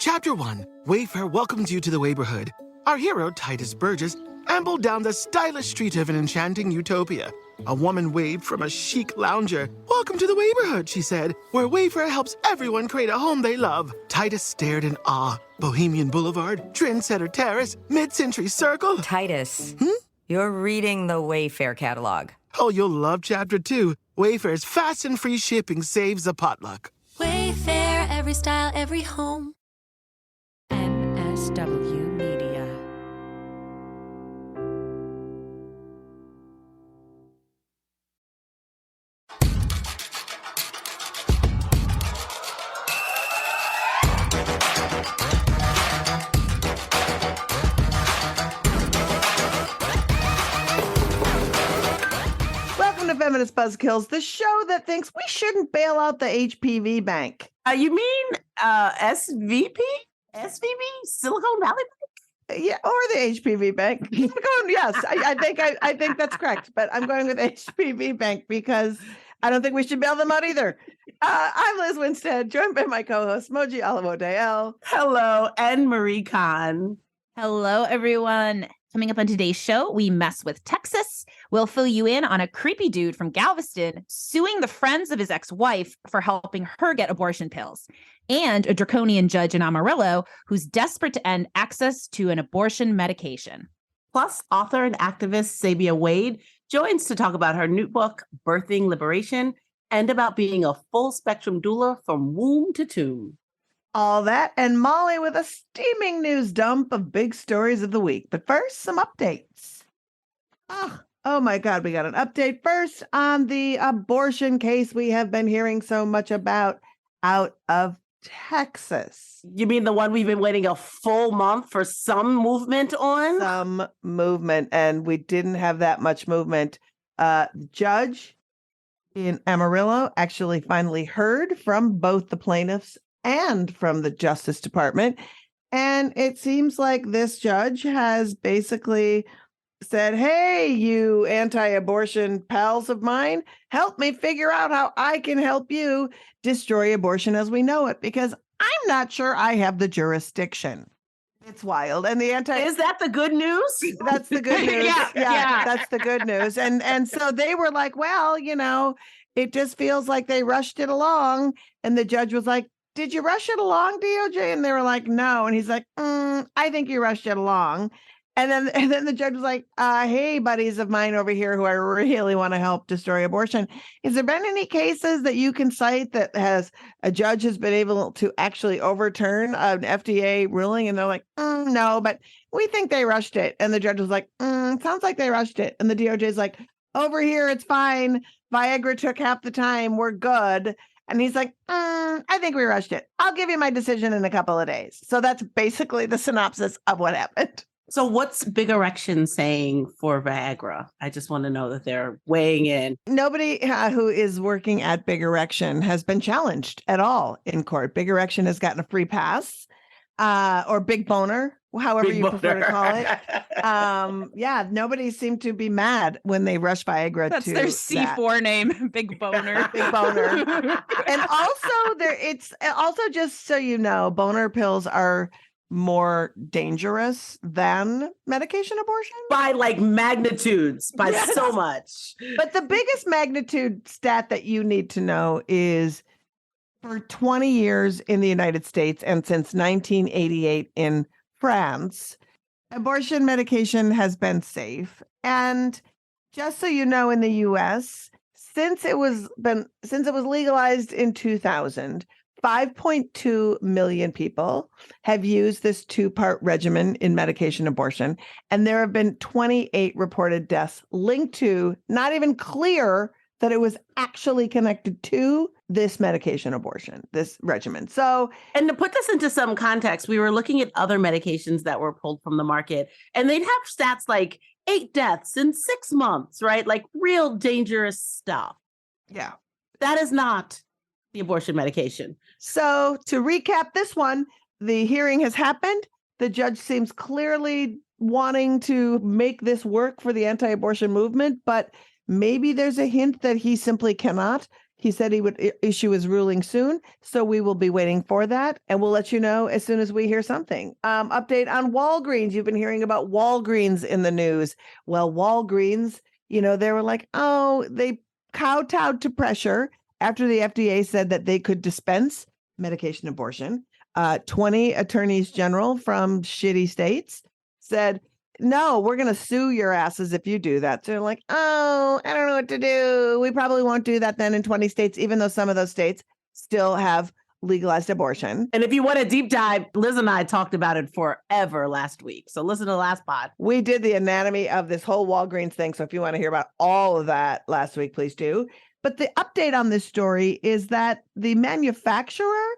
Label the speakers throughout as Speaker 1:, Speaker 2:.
Speaker 1: Chapter 1, Wayfair welcomes you to the neighborhood. Our hero, Titus Burgess, ambled down the stylish street of an enchanting utopia. A woman waved from a chic lounger. "Welcome to the neighborhood," she said, "where Wayfair helps everyone create a home they love." Titus stared in awe. Bohemian Boulevard, Trendsetter Terrace, Mid-Century Circle.
Speaker 2: Titus, you're reading the Wayfair catalog.
Speaker 1: Oh, you'll love Chapter 2. Wayfair's fast and free shipping saves a potluck.
Speaker 3: Wayfair, every style, every home.
Speaker 2: MSW Media.
Speaker 4: Welcome to Feminist Buzzkills, the show that thinks we shouldn't bail out the HPV bank.
Speaker 5: You mean SVP? SVB? Silicon Valley Bank?
Speaker 4: Yeah, or the HPV bank. Yes, I think that's correct. But I'm going with HPV bank because I don't think we should bail them out either. I'm Liz Winstead, joined by my co-host Moji Alamo-Dayel.
Speaker 5: Hello, and Marie Kahn.
Speaker 6: Hello, everyone. Coming up on today's show, we mess with Texas. We'll fill you in on a creepy dude from Galveston suing the friends of his ex-wife for helping her get abortion pills, and a draconian judge in Amarillo who's desperate to end access to an abortion medication.
Speaker 5: Plus, author and activist Sabia Wade joins to talk about her new book, Birthing Liberation, and about being a full-spectrum doula from womb to tomb.
Speaker 4: All that and Molly with a steaming news dump of big stories of the week. But first, some updates. Oh my God, we got an update first on the abortion case we have been hearing so much about out of Texas.
Speaker 5: You mean the one we've been waiting a full month for some movement on?
Speaker 4: Some movement, and we didn't have that much movement. Judge in Amarillo actually finally heard from both the plaintiffs and from the Justice Department. And it seems like this judge has basically said, "Hey, you anti-abortion pals of mine, help me figure out how I can help you destroy abortion as we know it, because I'm not sure I have the jurisdiction." It's wild. And the
Speaker 5: Is that the good news?
Speaker 4: That's the good news.
Speaker 6: Yeah.
Speaker 4: That's the good news. And so they were like, well, it just feels like they rushed it along. And the judge was like, "Did you rush it along, DOJ?" And they were like, "No." And he's like, "I think you rushed it along." And then the judge was like, "Hey, buddies of mine over here who I really want to help destroy abortion. Has there been any cases that you can cite that a judge has been able to actually overturn an FDA ruling?" And they're like, "No, but we think they rushed it." And the judge was like, "Sounds like they rushed it." And the DOJ is like, "Over here, it's fine. Viagra took half the time. We're good." And he's like, "I think we rushed it. I'll give you my decision in a couple of days." So that's basically the synopsis of what happened.
Speaker 5: So what's Big Erection saying for Viagra? I just want to know that they're weighing in.
Speaker 4: Nobody who is working at Big Erection has been challenged at all in court. Big Erection has gotten a free pass, or Big Boner, however
Speaker 5: Big
Speaker 4: you prefer to
Speaker 5: Boner.
Speaker 4: call it. Nobody seemed to be mad when they rushed Viagra
Speaker 6: That's
Speaker 4: to
Speaker 6: their
Speaker 4: that.
Speaker 6: C4 name, Big Boner.
Speaker 4: Big Boner. And also it's also, just so you know, boner pills are more dangerous than medication abortion.
Speaker 5: By like magnitudes, by
Speaker 4: Yes.
Speaker 5: so much.
Speaker 4: But the biggest magnitude stat that you need to know is for 20 years in the United States and since 1988 in France, abortion medication has been safe. And just so you know, in the US, since it was legalized in 2000, 5.2 million people have used this two-part regimen in medication abortion, and there have been 28 reported deaths linked to, not even clear that it was actually connected to this medication abortion, this regimen. So,
Speaker 5: and to put this into some context, we were looking at other medications that were pulled from the market, and they'd have stats like 8 deaths in 6 months, right? Like real dangerous stuff.
Speaker 4: yeah.
Speaker 5: That is not the abortion medication.
Speaker 4: So to recap this one, the hearing has happened. The judge seems clearly wanting to make this work for the anti-abortion movement, but maybe there's a hint that he simply cannot. He said he would issue his ruling soon. So we will be waiting for that. And we'll let you know as soon as we hear something. Update on Walgreens. You've been hearing about Walgreens in the news. Well, Walgreens, they were like, oh, they kowtowed to pressure after the FDA said that they could dispense medication abortion. 20 attorneys general from shitty states said, no, we're going to sue your asses if you do that. So they're like, oh, I don't know what to do. We probably won't do that then in 20 states, even though some of those states still have legalized abortion.
Speaker 5: And if you want a deep dive, Liz and I talked about it forever last week. So listen to the last pod.
Speaker 4: We did the anatomy of this whole Walgreens thing. So if you want to hear about all of that last week, please do. But the update on this story is that the manufacturer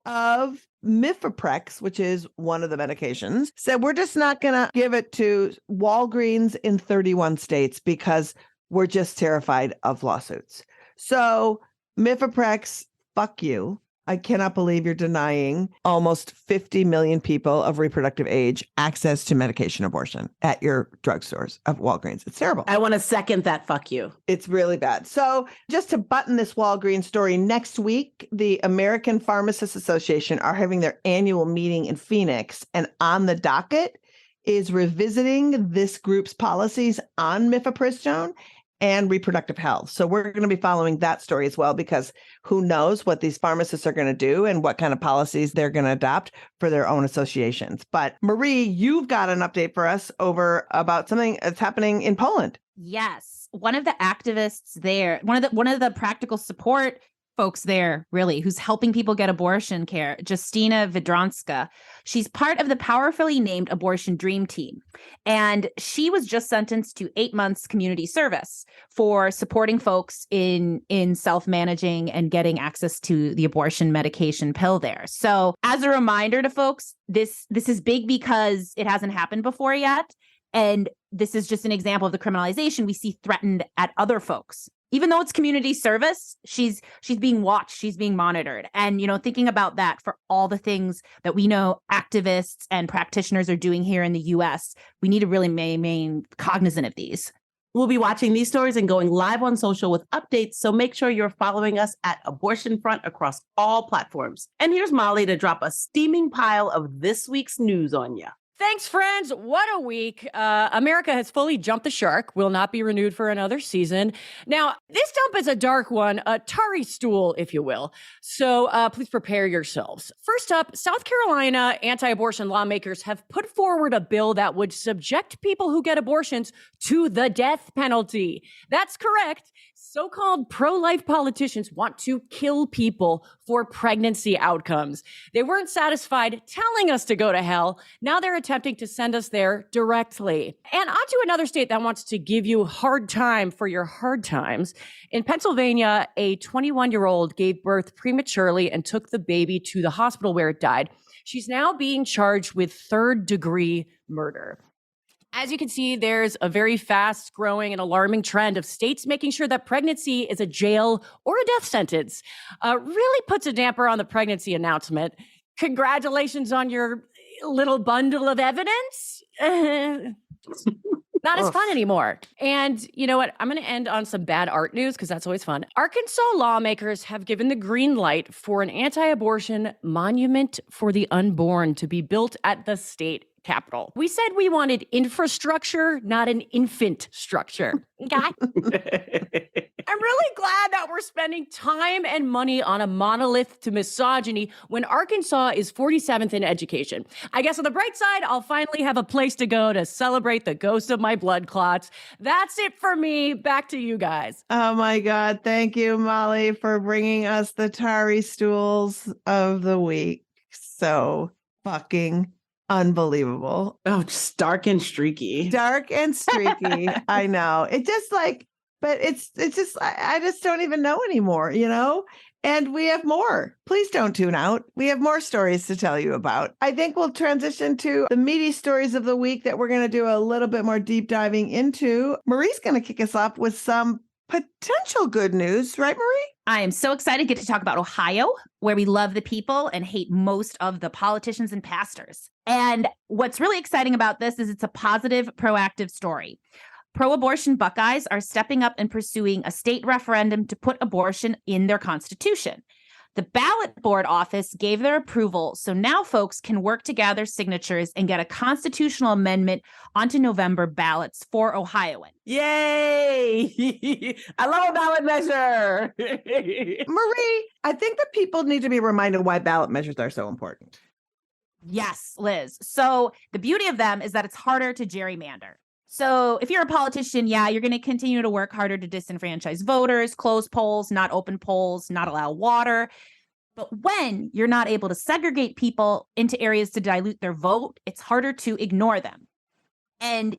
Speaker 4: of mifepristone, which is one of the medications, said we're just not going to give it to Walgreens in 31 states because we're just terrified of lawsuits. So mifepristone, fuck you. I cannot believe you're denying almost 50 million people of reproductive age access to medication abortion at your drugstores of Walgreens. It's terrible.
Speaker 5: I want to second that. Fuck you.
Speaker 4: It's really bad. So just to button this Walgreens story, next week, the American Pharmacists Association are having their annual meeting in Phoenix. And on the docket is revisiting this group's policies on mifepristone and reproductive health. So we're going to be following that story as well, because who knows what these pharmacists are going to do and what kind of policies they're going to adopt for their own associations. But Marie, you've got an update for us about something that's happening in Poland.
Speaker 6: Yes. One of the activists there, one of the practical support folks there, really, who's helping people get abortion care, Justina Vidronska. She's part of the powerfully named Abortion Dream Team. And she was just sentenced to 8 months community service for supporting folks in self-managing and getting access to the abortion medication pill there. So as a reminder to folks, this is big because it hasn't happened before yet. And this is just an example of the criminalization we see threatened at other folks. Even though it's community service, she's being watched, she's being monitored. And, thinking about that for all the things that we know activists and practitioners are doing here in the US, we need to really remain cognizant of these.
Speaker 5: We'll be watching these stories and going live on social with updates. So make sure you're following us at Abortion Front across all platforms. And here's Molly to drop a steaming pile of this week's news on you.
Speaker 7: Thanks, friends. What a week. America has fully jumped the shark, will not be renewed for another season. Now, this dump is a dark one, a tarry stool, if you will. So please prepare yourselves. First up, South Carolina anti-abortion lawmakers have put forward a bill that would subject people who get abortions to the death penalty. That's correct. So-called pro-life politicians want to kill people for pregnancy outcomes. They weren't satisfied telling us to go to hell. Now they're attempting to send us there directly. And on to another state that wants to give you hard time for your hard times. In Pennsylvania, a 21-year-old gave birth prematurely and took the baby to the hospital where it died. She's now being charged with third-degree murder. As you can see, there's a very fast growing and alarming trend of states making sure that pregnancy is a jail or a death sentence. Really puts a damper on the pregnancy announcement. Congratulations on your little bundle of evidence. Not as fun anymore. And you know what? I'm going to end on some bad art news because that's always fun. Arkansas lawmakers have given the green light for an anti-abortion monument for the unborn to be built at the state Capitol. We said we wanted infrastructure, not an infant structure. Okay? I'm really glad that we're spending time and money on a monolith to misogyny when Arkansas is 47th in education. I guess on the bright side, I'll finally have a place to go to celebrate the ghost of my blood clots. That's it for me. Back to you guys.
Speaker 4: Oh my God. Thank you, Molly, for bringing us the tarry stools of the week. So fucking unbelievable.
Speaker 5: Oh, just dark and streaky.
Speaker 4: Dark and streaky. I know. It just but it's just, I just don't even know anymore, And we have more. Please don't tune out. We have more stories to tell you about. I think we'll transition to the meaty stories of the week that we're going to do a little bit more deep diving into. Marie's going to kick us off with some potential good news, right, Marie?
Speaker 6: I am so excited to get to talk about Ohio, where we love the people and hate most of the politicians and pastors. And what's really exciting about this is it's a positive, proactive story. Pro-abortion Buckeyes are stepping up and pursuing a state referendum to put abortion in their constitution. The ballot board office gave their approval, so now folks can work to gather signatures and get a constitutional amendment onto November ballots for Ohioans.
Speaker 5: Yay! I love a ballot measure.
Speaker 4: Marie, I think that people need to be reminded why ballot measures are so important.
Speaker 6: Yes, Liz. So the beauty of them is that it's harder to gerrymander. So if you're a politician, yeah, you're going to continue to work harder to disenfranchise voters, close polls, not open polls, not allow water. But when you're not able to segregate people into areas to dilute their vote, it's harder to ignore them. And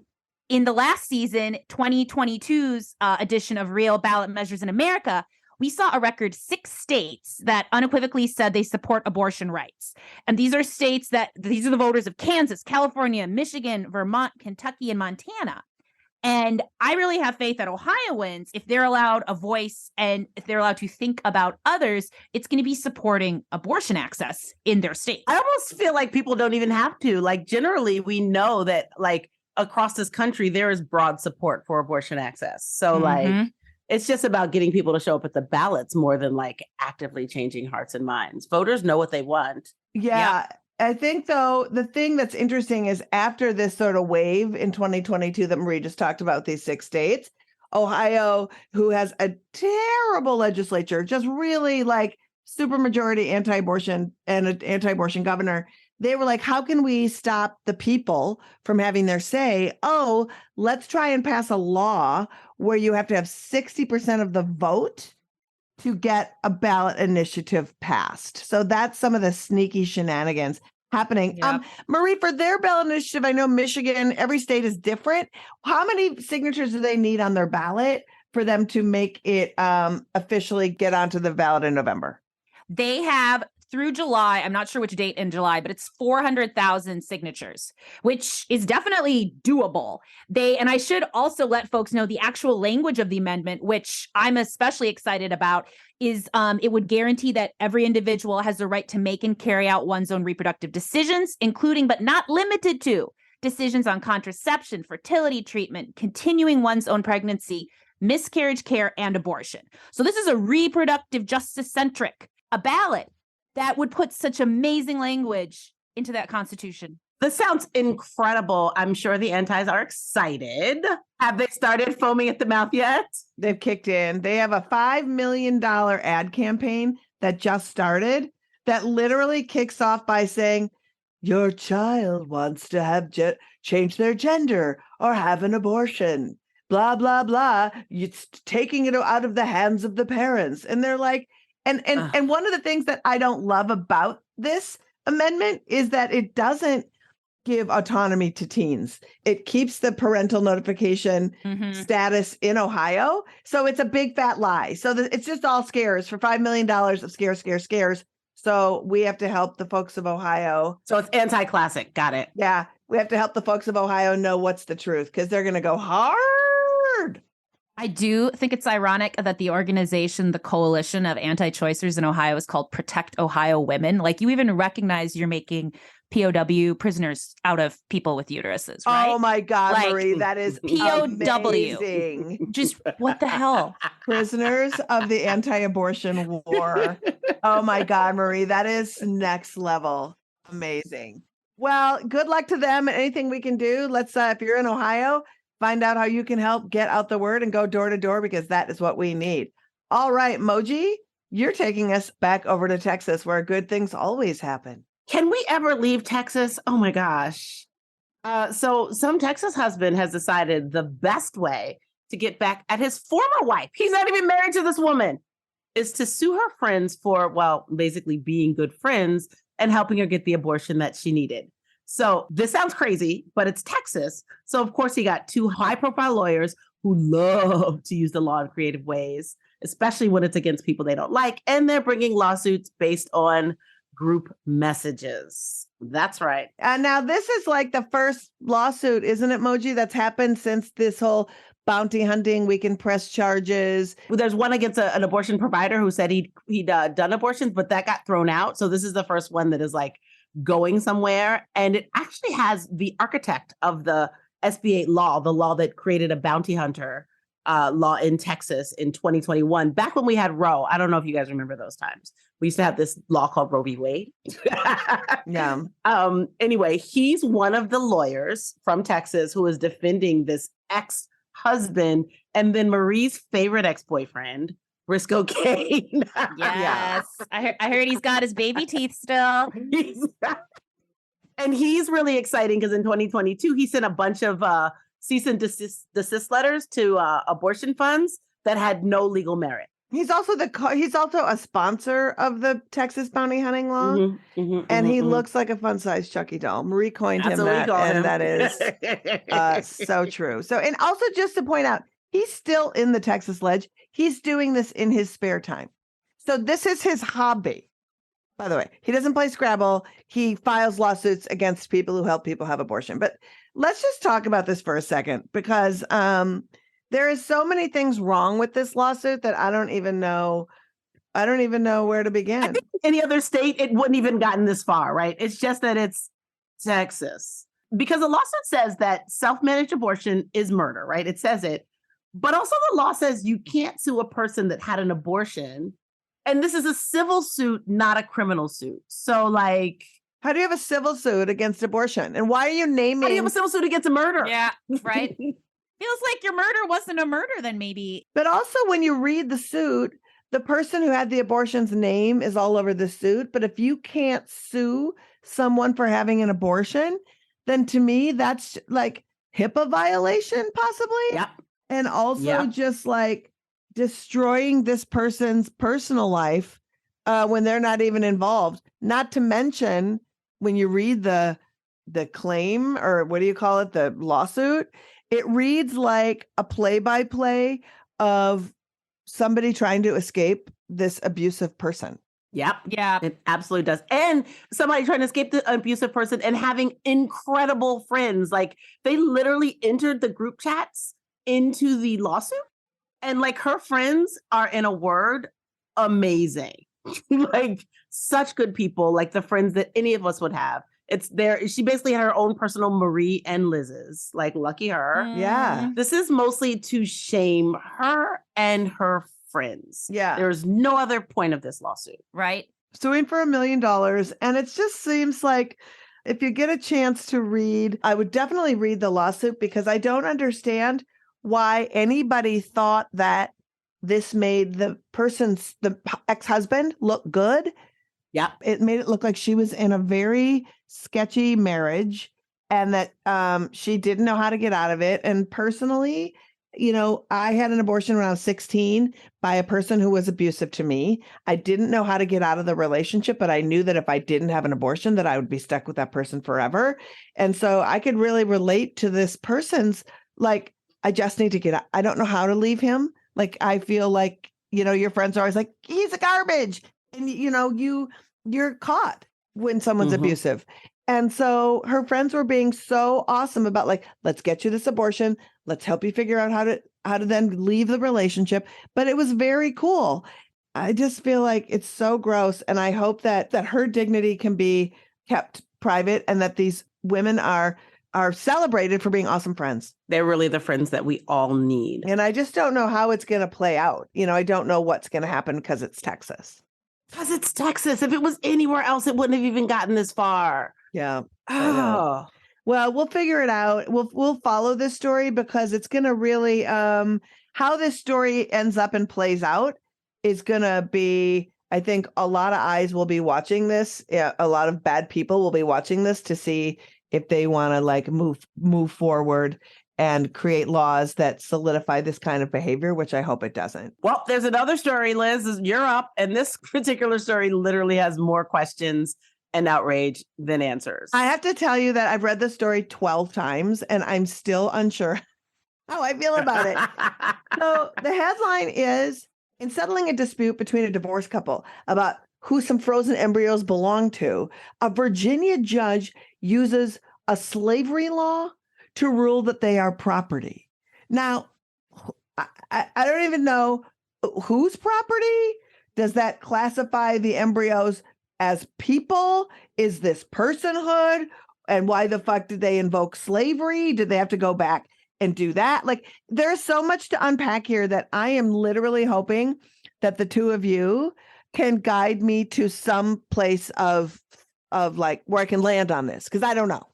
Speaker 6: in the last season, 2022's edition of Real Ballot Measures in America, we saw a record 6 states that unequivocally said they support abortion rights. And these are these are the voters of Kansas, California, Michigan, Vermont, Kentucky, and Montana. And I really have faith that Ohioans, if they're allowed a voice and if they're allowed to think about others, it's going to be supporting abortion access in their state.
Speaker 5: I almost feel like people don't even have to. Like, generally, we know that, like, across this country, there is broad support for abortion access. So, like, it's just about getting people to show up at the ballots more than, like, actively changing hearts and minds. Voters know what they want.
Speaker 4: Yeah. I think, though, the thing that's interesting is after this sort of wave in 2022 that Marie just talked about, these 6 states, Ohio, who has a terrible legislature, just really like supermajority anti-abortion and an anti-abortion governor, they were like, how can we stop the people from having their say? Oh, let's try and pass a law where you have to have 60% of the vote to get a ballot initiative passed. So that's some of the sneaky shenanigans happening.
Speaker 6: Yep.
Speaker 4: Marie, for their ballot initiative, I know Michigan, every state is different. How many signatures do they need on their ballot for them to make it officially get onto the ballot in November?
Speaker 6: They have through July, I'm not sure which date in July, but it's 400,000 signatures, which is definitely doable. And I should also let folks know the actual language of the amendment, which I'm especially excited about, is it would guarantee that every individual has the right to make and carry out one's own reproductive decisions, including but not limited to decisions on contraception, fertility treatment, continuing one's own pregnancy, miscarriage care, and abortion. So this is a reproductive justice-centric, a ballot that would put such amazing language into that Constitution.
Speaker 5: This sounds incredible. I'm sure the antis are excited. Have they started foaming at the mouth yet?
Speaker 4: They've kicked in. They have a $5 million ad campaign that just started that literally kicks off by saying, your child wants to have change their gender or have an abortion, blah, blah, blah. It's taking it out of the hands of the parents. And they're like, and one of the things that I don't love about this amendment is that it doesn't give autonomy to teens. It keeps the parental notification status in Ohio. So it's a big fat lie. So it's just all scares for $5 million of scares. So we have to help the folks of Ohio.
Speaker 5: So it's anti-classic. Got it.
Speaker 4: Yeah. We have to help the folks of Ohio know what's the truth because they're going to go hard.
Speaker 6: I do think it's ironic that the organization, the coalition of anti-choicers in Ohio is called Protect Ohio Women. Like, you even recognize you're making POW prisoners out of people with uteruses, right?
Speaker 4: Oh my God,
Speaker 6: like,
Speaker 4: Marie, that is
Speaker 6: POW.
Speaker 4: amazing.
Speaker 6: Just what the hell?
Speaker 4: Prisoners of the anti-abortion war. Oh my God, Marie, that is next level. Amazing. Well, good luck to them and anything we can do. Let's, if you're in Ohio, find out how you can help get out the word and go door to door because that is what we need. All right, Moji, you're taking us back over to Texas where good things always happen.
Speaker 5: Can we ever leave Texas? Oh my gosh. So some Texas husband has decided the best way to get back at his former wife, he's not even married to this woman, is to sue her friends for, well, basically being good friends and helping her get the abortion that she needed. So this sounds crazy, but it's Texas. So of course he got 2 high-profile lawyers who love to use the law in creative ways, especially when it's against people they don't like. And they're bringing lawsuits based on group messages. That's right.
Speaker 4: Now this is like the first lawsuit, isn't it, Moji, that's happened since this whole bounty hunting, we can press charges.
Speaker 5: There's one against an abortion provider who said he'd done abortions, but that got thrown out. So this is the first one that is like going somewhere. And it actually has the architect of the SB 8 law, the law that created a bounty hunter law in Texas in 2021, back when we had Roe. I don't know if you guys remember those times. We used to have this law called Roe v. Wade.
Speaker 4: Yeah.
Speaker 5: Anyway, he's one of the lawyers from Texas who is defending this ex-husband and then Marie's favorite ex-boyfriend, Briscoe Kane.
Speaker 6: Yes. I heard he's got his baby teeth still.
Speaker 5: And he's really exciting because in 2022, he sent a bunch of cease and desist letters to abortion funds that had no legal merit.
Speaker 4: He's also a sponsor of the Texas bounty hunting law, and he looks like a fun-sized Chucky doll. Marie coined him that, and that is so true. So, and also just to point out, he's still in the Texas Ledge. He's doing this in his spare time. So this is his hobby. By the way, he doesn't play Scrabble. He files lawsuits against people who help people have abortion. But let's just talk about this for a second, because there is so many things wrong with this lawsuit that I don't even know where to begin.
Speaker 5: I think in any other state, it wouldn't even gotten this far, right? It's just that it's Texas. Because the lawsuit says that self-managed abortion is murder, right? It says it. But also the law says you can't sue a person that had an abortion. And this is a civil suit, not a criminal suit. So like,
Speaker 4: how do you have a civil suit against abortion? And why are you naming?
Speaker 5: How do you have a civil suit against a murder?
Speaker 6: Yeah, right. Feels like your murder wasn't a murder then maybe.
Speaker 4: But also when you read the suit, the person who had the abortion's name is all over the suit. But if you can't sue someone for having an abortion, then to me, that's like HIPAA violation possibly.
Speaker 5: Yep.
Speaker 4: And also just like destroying this person's personal life when they're not even involved. Not to mention when you read the claim, or what do you call it? The lawsuit. It reads like a play-by-play of somebody trying to escape this abusive person.
Speaker 5: Yep.
Speaker 6: Yeah.
Speaker 5: It absolutely does. And somebody trying to escape the abusive person and having incredible friends. Like they literally entered the group chats into the lawsuit. And like her friends are, in a word, amazing. Like such good people, like the friends that any of us would have. It's there. She basically had her own personal Marie and Liz's, like lucky her.
Speaker 4: Yeah.
Speaker 5: This is mostly to shame her and her friends.
Speaker 4: Yeah.
Speaker 5: There's no other point of this lawsuit.
Speaker 6: Right.
Speaker 4: Suing for $1 million. And it just seems like if you get a chance to read, I would definitely read the lawsuit, because I don't understand why anybody thought that this made the ex-husband look good.
Speaker 5: Yeah.
Speaker 4: It made it look like she was in a very sketchy marriage and that she didn't know how to get out of it. And personally, you know, I had an abortion when I was 16 by a person who was abusive to me. I didn't know how to get out of the relationship, but I knew that if I didn't have an abortion, that I would be stuck with that person forever. And so I could really relate to this person's, like, I just need to get out. I don't know how to leave him. Like, I feel like, you know, your friends are always like, he's a garbage. And, you know, you're caught when someone's abusive. And so her friends were being so awesome about like, let's get you this abortion. Let's help you figure out how to then leave the relationship. But it was very cool. I just feel like it's so gross. And I hope that her dignity can be kept private and that these women are celebrated for being awesome friends.
Speaker 5: They're really the friends that we all need.
Speaker 4: And I just don't know how it's going to play out. You know, I don't know what's going to happen because it's Texas.
Speaker 5: Because it's Texas. If it was anywhere else, it wouldn't have even gotten this far.
Speaker 4: Yeah.
Speaker 5: Oh.
Speaker 4: Well, we'll figure it out. We'll follow this story because it's going to really how this story ends up and plays out is going to be, I think a lot of eyes will be watching this. Yeah, a lot of bad people will be watching this to see if they want to like move forward and create laws that solidify this kind of behavior, which I hope it doesn't.
Speaker 5: Well, there's another story, Liz. You're up. And this particular story literally has more questions and outrage than answers.
Speaker 4: I have to tell you that I've read the story 12 times and I'm still unsure how I feel about it. So the headline is, in settling a dispute between a divorced couple about who some frozen embryos belong to, a Virginia judge uses a slavery law to rule that they are property. Now, I don't even know whose property. Does that classify the embryos as people? Is this personhood? And why the fuck did they invoke slavery? Did they have to go back and do that? Like, there's so much to unpack here that I am literally hoping that the two of you can guide me to some place of like where I can land on this, because I don't know.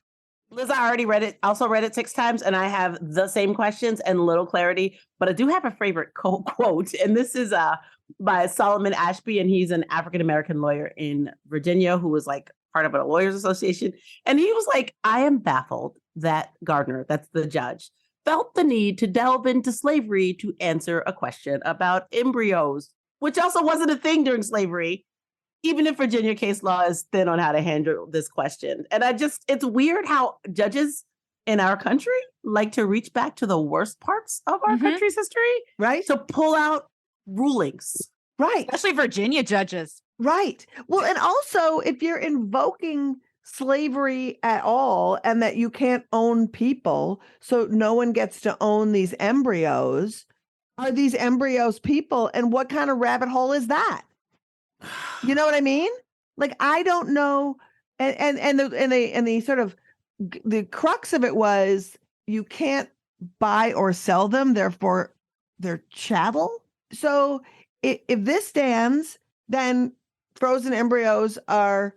Speaker 5: Liz, I already read it, also read it 6 times, and I have the same questions and little clarity, but I do have a favorite quote, and this is by Solomon Ashby, and he's an African-American lawyer in Virginia who was like part of a lawyers association. And he was like, I am baffled that Gardner, that's the judge, felt the need to delve into slavery to answer a question about embryos, which also wasn't a thing during slavery, even if Virginia case law is thin on how to handle this question. And it's weird how judges in our country like to reach back to the worst parts of our country's history,
Speaker 4: right?
Speaker 5: To pull out rulings.
Speaker 4: Right.
Speaker 6: Especially Virginia judges.
Speaker 4: Right. Well, and also if you're invoking slavery at all and that you can't own people, so no one gets to own these embryos, are these embryos people? And what kind of rabbit hole is that? You know what I mean? Like, I don't know. And the sort of the crux of it was you can't buy or sell them, therefore they're chattel. So if this stands, then frozen embryos are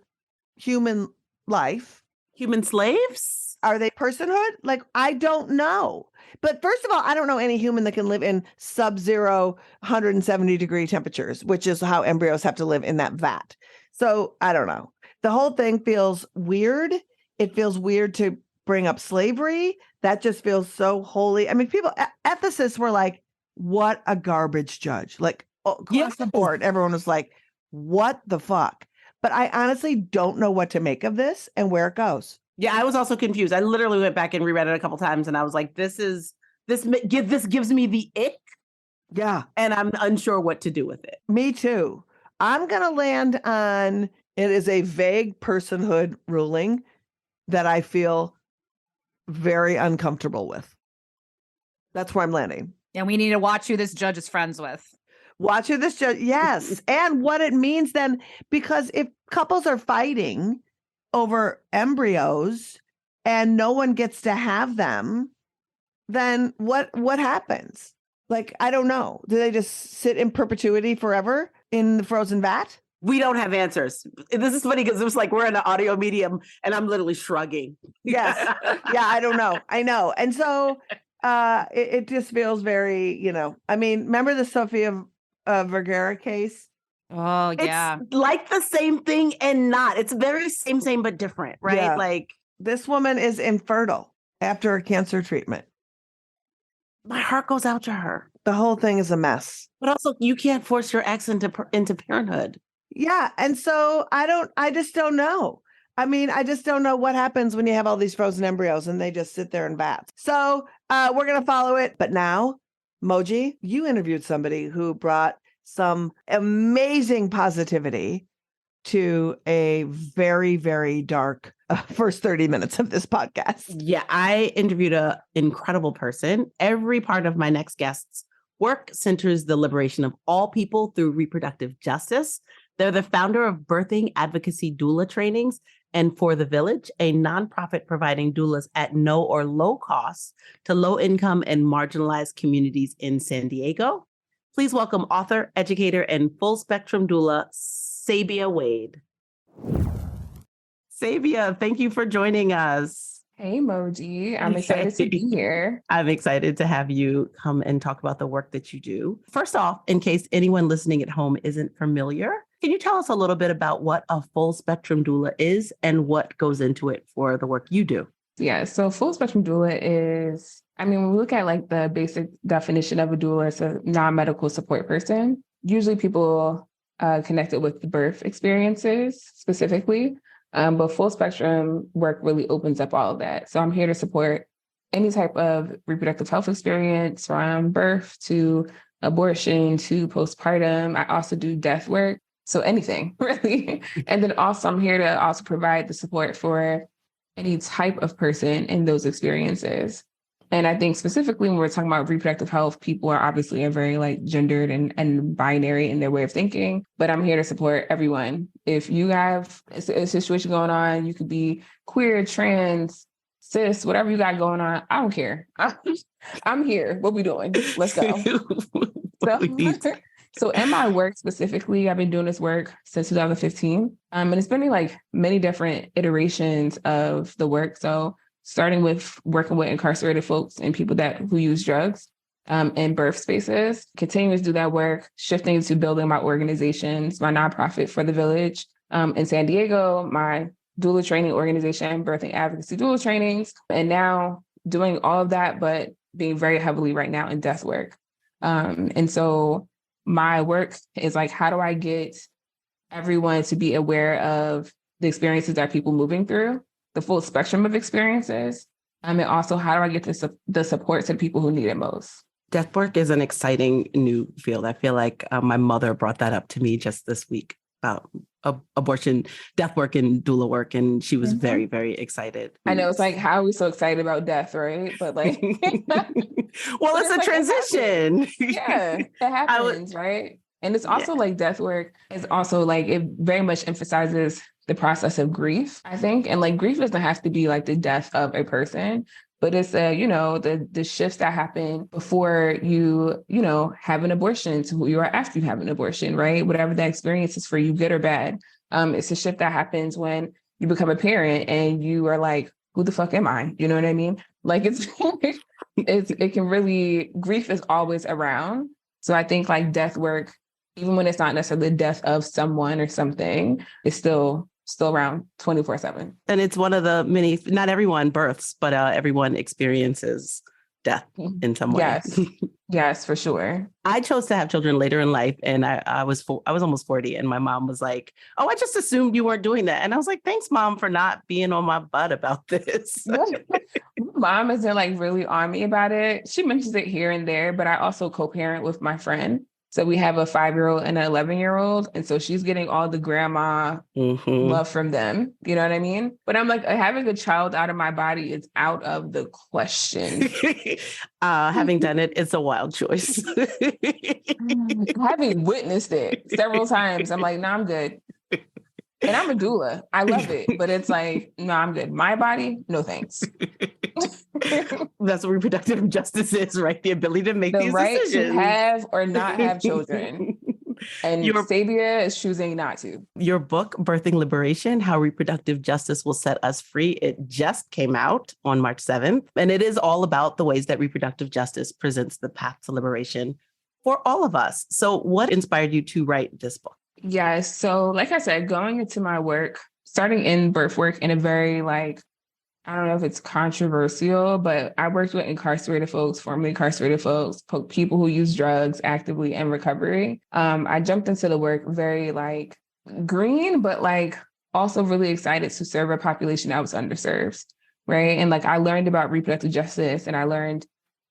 Speaker 4: human life.
Speaker 5: Human slaves?
Speaker 4: Are they personhood? Like, I don't know. But first of all, I don't know any human that can live in sub-zero 170-degree temperatures, which is how embryos have to live in that vat. So I don't know. The whole thing feels weird. It feels weird to bring up slavery. That just feels so holy. I mean, ethicists were like, what a garbage judge. Like, across the board, everyone was like, what the fuck? But I honestly don't know what to make of this and where it goes.
Speaker 5: Yeah, I was also confused. I literally went back and reread it a couple times, and I was like, this gives me the ick.
Speaker 4: Yeah.
Speaker 5: And I'm unsure what to do with it.
Speaker 4: Me too. I'm going to land on, it is a vague personhood ruling that I feel very uncomfortable with. That's where I'm landing.
Speaker 6: And we need to watch who this judge is friends with.
Speaker 4: Watch who this judge, yes. And what it means then, because if couples are fighting over embryos and no one gets to have them, then what happens? Like, I don't know. Do they just sit in perpetuity forever in the frozen vat?
Speaker 5: We don't have answers. This is funny because it was like we're in an audio medium and I'm literally shrugging.
Speaker 4: Yes. Yeah, I don't know. I know. And so it just feels very, I mean, remember the Sofia Vergara case?
Speaker 6: Oh, yeah.
Speaker 5: It's like the same thing and not. It's very same, but different, right?
Speaker 4: Yeah.
Speaker 5: Like,
Speaker 4: this woman is infertile after a cancer treatment.
Speaker 5: My heart goes out to her.
Speaker 4: The whole thing is a mess.
Speaker 5: But also, you can't force your ex into parenthood.
Speaker 4: Yeah. And so I just don't know. I mean, I just don't know what happens when you have all these frozen embryos and they just sit there in vats. So we're going to follow it. But now, Moji, you interviewed somebody who brought some amazing positivity to a very, very dark first 30 minutes of this podcast.
Speaker 5: Yeah, I interviewed an incredible person. Every part of my next guest's work centers the liberation of all people through reproductive justice. They're the founder of Birthing Advocacy Doula Trainings and For the Village, a nonprofit providing doulas at no or low cost to low-income and marginalized communities in San Diego. Please welcome author, educator, and full-spectrum doula, Sabia Wade. Sabia, thank you for joining us.
Speaker 8: Hey, Moji. I'm excited to be here.
Speaker 5: I'm excited to have you come and talk about the work that you do. First off, in case anyone listening at home isn't familiar, can you tell us a little bit about what a full-spectrum doula is and what goes into it for the work you do?
Speaker 8: Yeah, so full spectrum doula is, when we look at like the basic definition of a doula, it's a non-medical support person. Usually people connected with the birth experiences specifically, but full spectrum work really opens up all of that. So I'm here to support any type of reproductive health experience from birth to abortion to postpartum. I also do death work. So anything really. And then also I'm here to also provide the support for any type of person in those experiences. And I think specifically when we're talking about reproductive health, people are obviously are very like gendered and binary in their way of thinking, but I'm here to support everyone. If you have a situation going on, you could be queer, trans, cis, whatever you got going on. I don't care. I'm here. What we doing? Let's go. So in my work specifically, I've been doing this work since 2015. And it's been like many different iterations of the work. So starting with working with incarcerated folks and people who use drugs in birth spaces, continuing to do that work, shifting to building my organizations, my nonprofit For the Village in San Diego, my doula training organization, birthing advocacy doula trainings, and now doing all of that, but being very heavily right now in death work. And so my work is like, how do I get everyone to be aware of the experiences that people moving through, the full spectrum of experiences, and also how do I get the support to the people who need it most?
Speaker 5: Death work is an exciting new field. I feel like my mother brought that up to me just this week about abortion, death work, and doula work, and she was very, very excited.
Speaker 8: I know, it's like, how are we so excited about death, right? But like,
Speaker 5: well, it's a transition.
Speaker 8: It happens, right? And it's also like death work is also like, it very much emphasizes the process of grief, I think. And like grief doesn't have to be like the death of a person, but it's the shifts that happen before you have an abortion to who you are after you have an abortion, right? Whatever that experience is for you, good or bad. It's a shift that happens when you become a parent and you are like, who the fuck am I? You know what I mean? Like it can really, grief is always around. So I think like death work, even when it's not necessarily the death of someone or something, is still around 24/7.
Speaker 5: And it's one of the many, not everyone births, but everyone experiences death in some way.
Speaker 8: Yes, for sure.
Speaker 5: I chose to have children later in life, and I was almost 40, and my mom was like, "Oh, I just assumed you weren't doing that." And I was like, "Thanks, Mom, for not being on my butt about this."
Speaker 8: Mom isn't like really on me about it. She mentions it here and there, but I also co-parent with my friend. So we have a 5-year-old and an 11-year-old. And so she's getting all the grandma love from them. You know what I mean? But I'm like, having a child out of my body is out of the question.
Speaker 5: Having done it, it's a wild choice.
Speaker 8: Having witnessed it several times, I'm like, no, I'm good. And I'm a doula. I love it. But it's like, no, I'm good. My body, no thanks.
Speaker 5: That's what reproductive justice is, right? The ability to make these
Speaker 8: right
Speaker 5: decisions.
Speaker 8: To have or not have children. And Sabia is choosing not to.
Speaker 5: Your book, Birthing Liberation, How Reproductive Justice Will Set Us Free, it just came out on March 7th. And it is all about the ways that reproductive justice presents the path to liberation for all of us. So what inspired you to write this book?
Speaker 8: Yeah, so like I said, going into my work, starting in birth work in a very like, I don't know if it's controversial, but I worked with incarcerated folks, formerly incarcerated folks, people who use drugs actively in recovery. I jumped into the work very like green, but like also really excited to serve a population that was underserved, right? And like I learned about reproductive justice, and I learned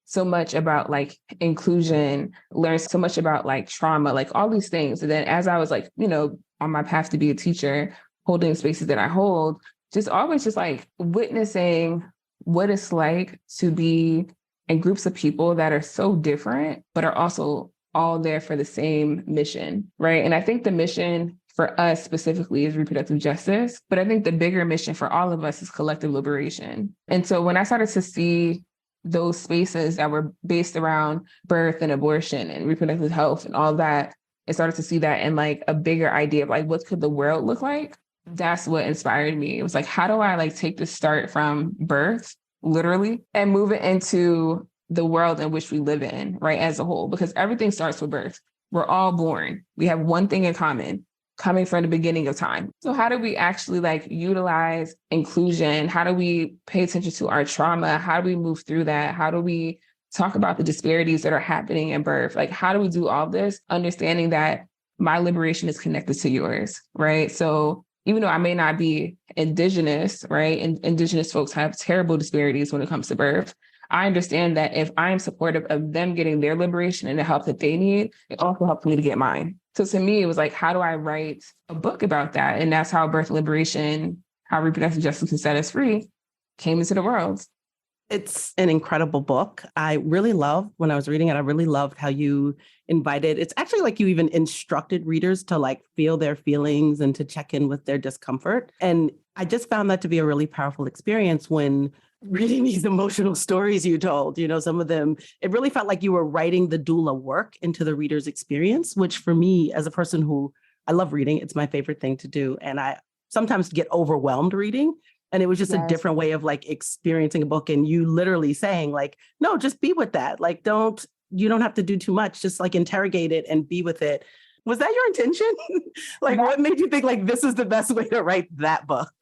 Speaker 8: so much about like inclusion, learned so much about like trauma, like all these things. And then as I was like, on my path to be a teacher, holding spaces that I hold, just always just like witnessing what it's like to be in groups of people that are so different, but are also all there for the same mission, right? And I think the mission for us specifically is reproductive justice, but I think the bigger mission for all of us is collective liberation. And so when I started to see those spaces that were based around birth and abortion and reproductive health and all that, I started to see that in like a bigger idea of like, what could the world look like? That's what inspired me. It was like, how do I like take the start from birth, literally, and move it into the world in which we live in, right, as a whole? Because everything starts with birth. We're all born. We have one thing in common, coming from the beginning of time. So how do we actually like utilize inclusion? How do we pay attention to our trauma? How do we move through that? How do we talk about the disparities that are happening in birth? Like, how do we do all this, understanding that my liberation is connected to yours, right? So even though I may not be indigenous, right? And indigenous folks have terrible disparities when it comes to birth. I understand that if I am supportive of them getting their liberation and the help that they need, it also helps me to get mine. So to me, it was like, how do I write a book about that? And that's how birth liberation, how reproductive justice can set us free, came into the world.
Speaker 5: It's an incredible book. I really love when I was reading it, I really loved how you it's actually like you even instructed readers to like feel their feelings and to check in with their discomfort. And I just found that to be a really powerful experience when reading these emotional stories you told. Some of them, it really felt like you were writing the doula work into the reader's experience, which for me, as a person who I love reading, it's my favorite thing to do. And I sometimes get overwhelmed reading. And it was just a different way of like experiencing a book and you literally saying like, no, just be with that. Like, you don't have to do too much. Just like interrogate it and be with it. Was that your intention? Like, what made you think like this is the best way to write that book?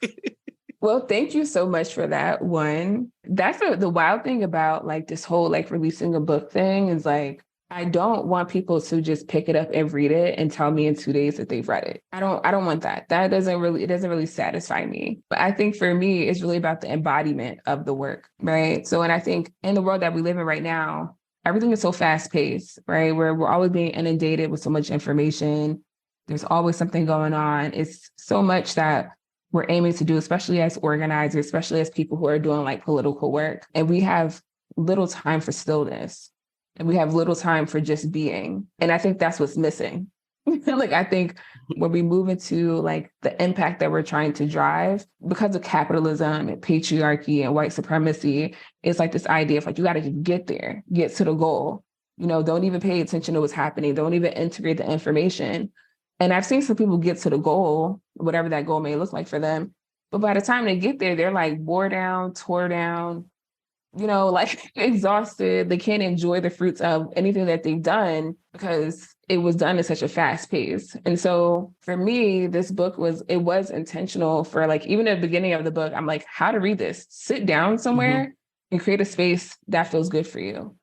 Speaker 8: Well, thank you so much for that one. That's the wild thing about like this whole like releasing a book thing is like, I don't want people to just pick it up and read it and tell me in 2 days that they've read it. I don't want that. It doesn't really satisfy me. But I think for me, it's really about the embodiment of the work, right? So, and I think in the world that we live in right now, everything is so fast paced, right? We're always being inundated with so much information. There's always something going on. It's so much that we're aiming to do, especially as organizers, especially as people who are doing like political work. And we have little time for stillness. And we have little time for just being. And I think that's what's missing. Like, I think when we move into like the impact that we're trying to drive because of capitalism and patriarchy and white supremacy, it's like this idea of like, you got to get there, get to the goal, don't even pay attention to what's happening. Don't even integrate the information. And I've seen some people get to the goal, whatever that goal may look like for them. But by the time they get there, they're like wore down, tore down, like exhausted. They can't enjoy the fruits of anything that they've done because it was done at such a fast pace. And so for me, this book was intentional for like, even at the beginning of the book, I'm like, how to read this, sit down somewhere and create a space that feels good for you.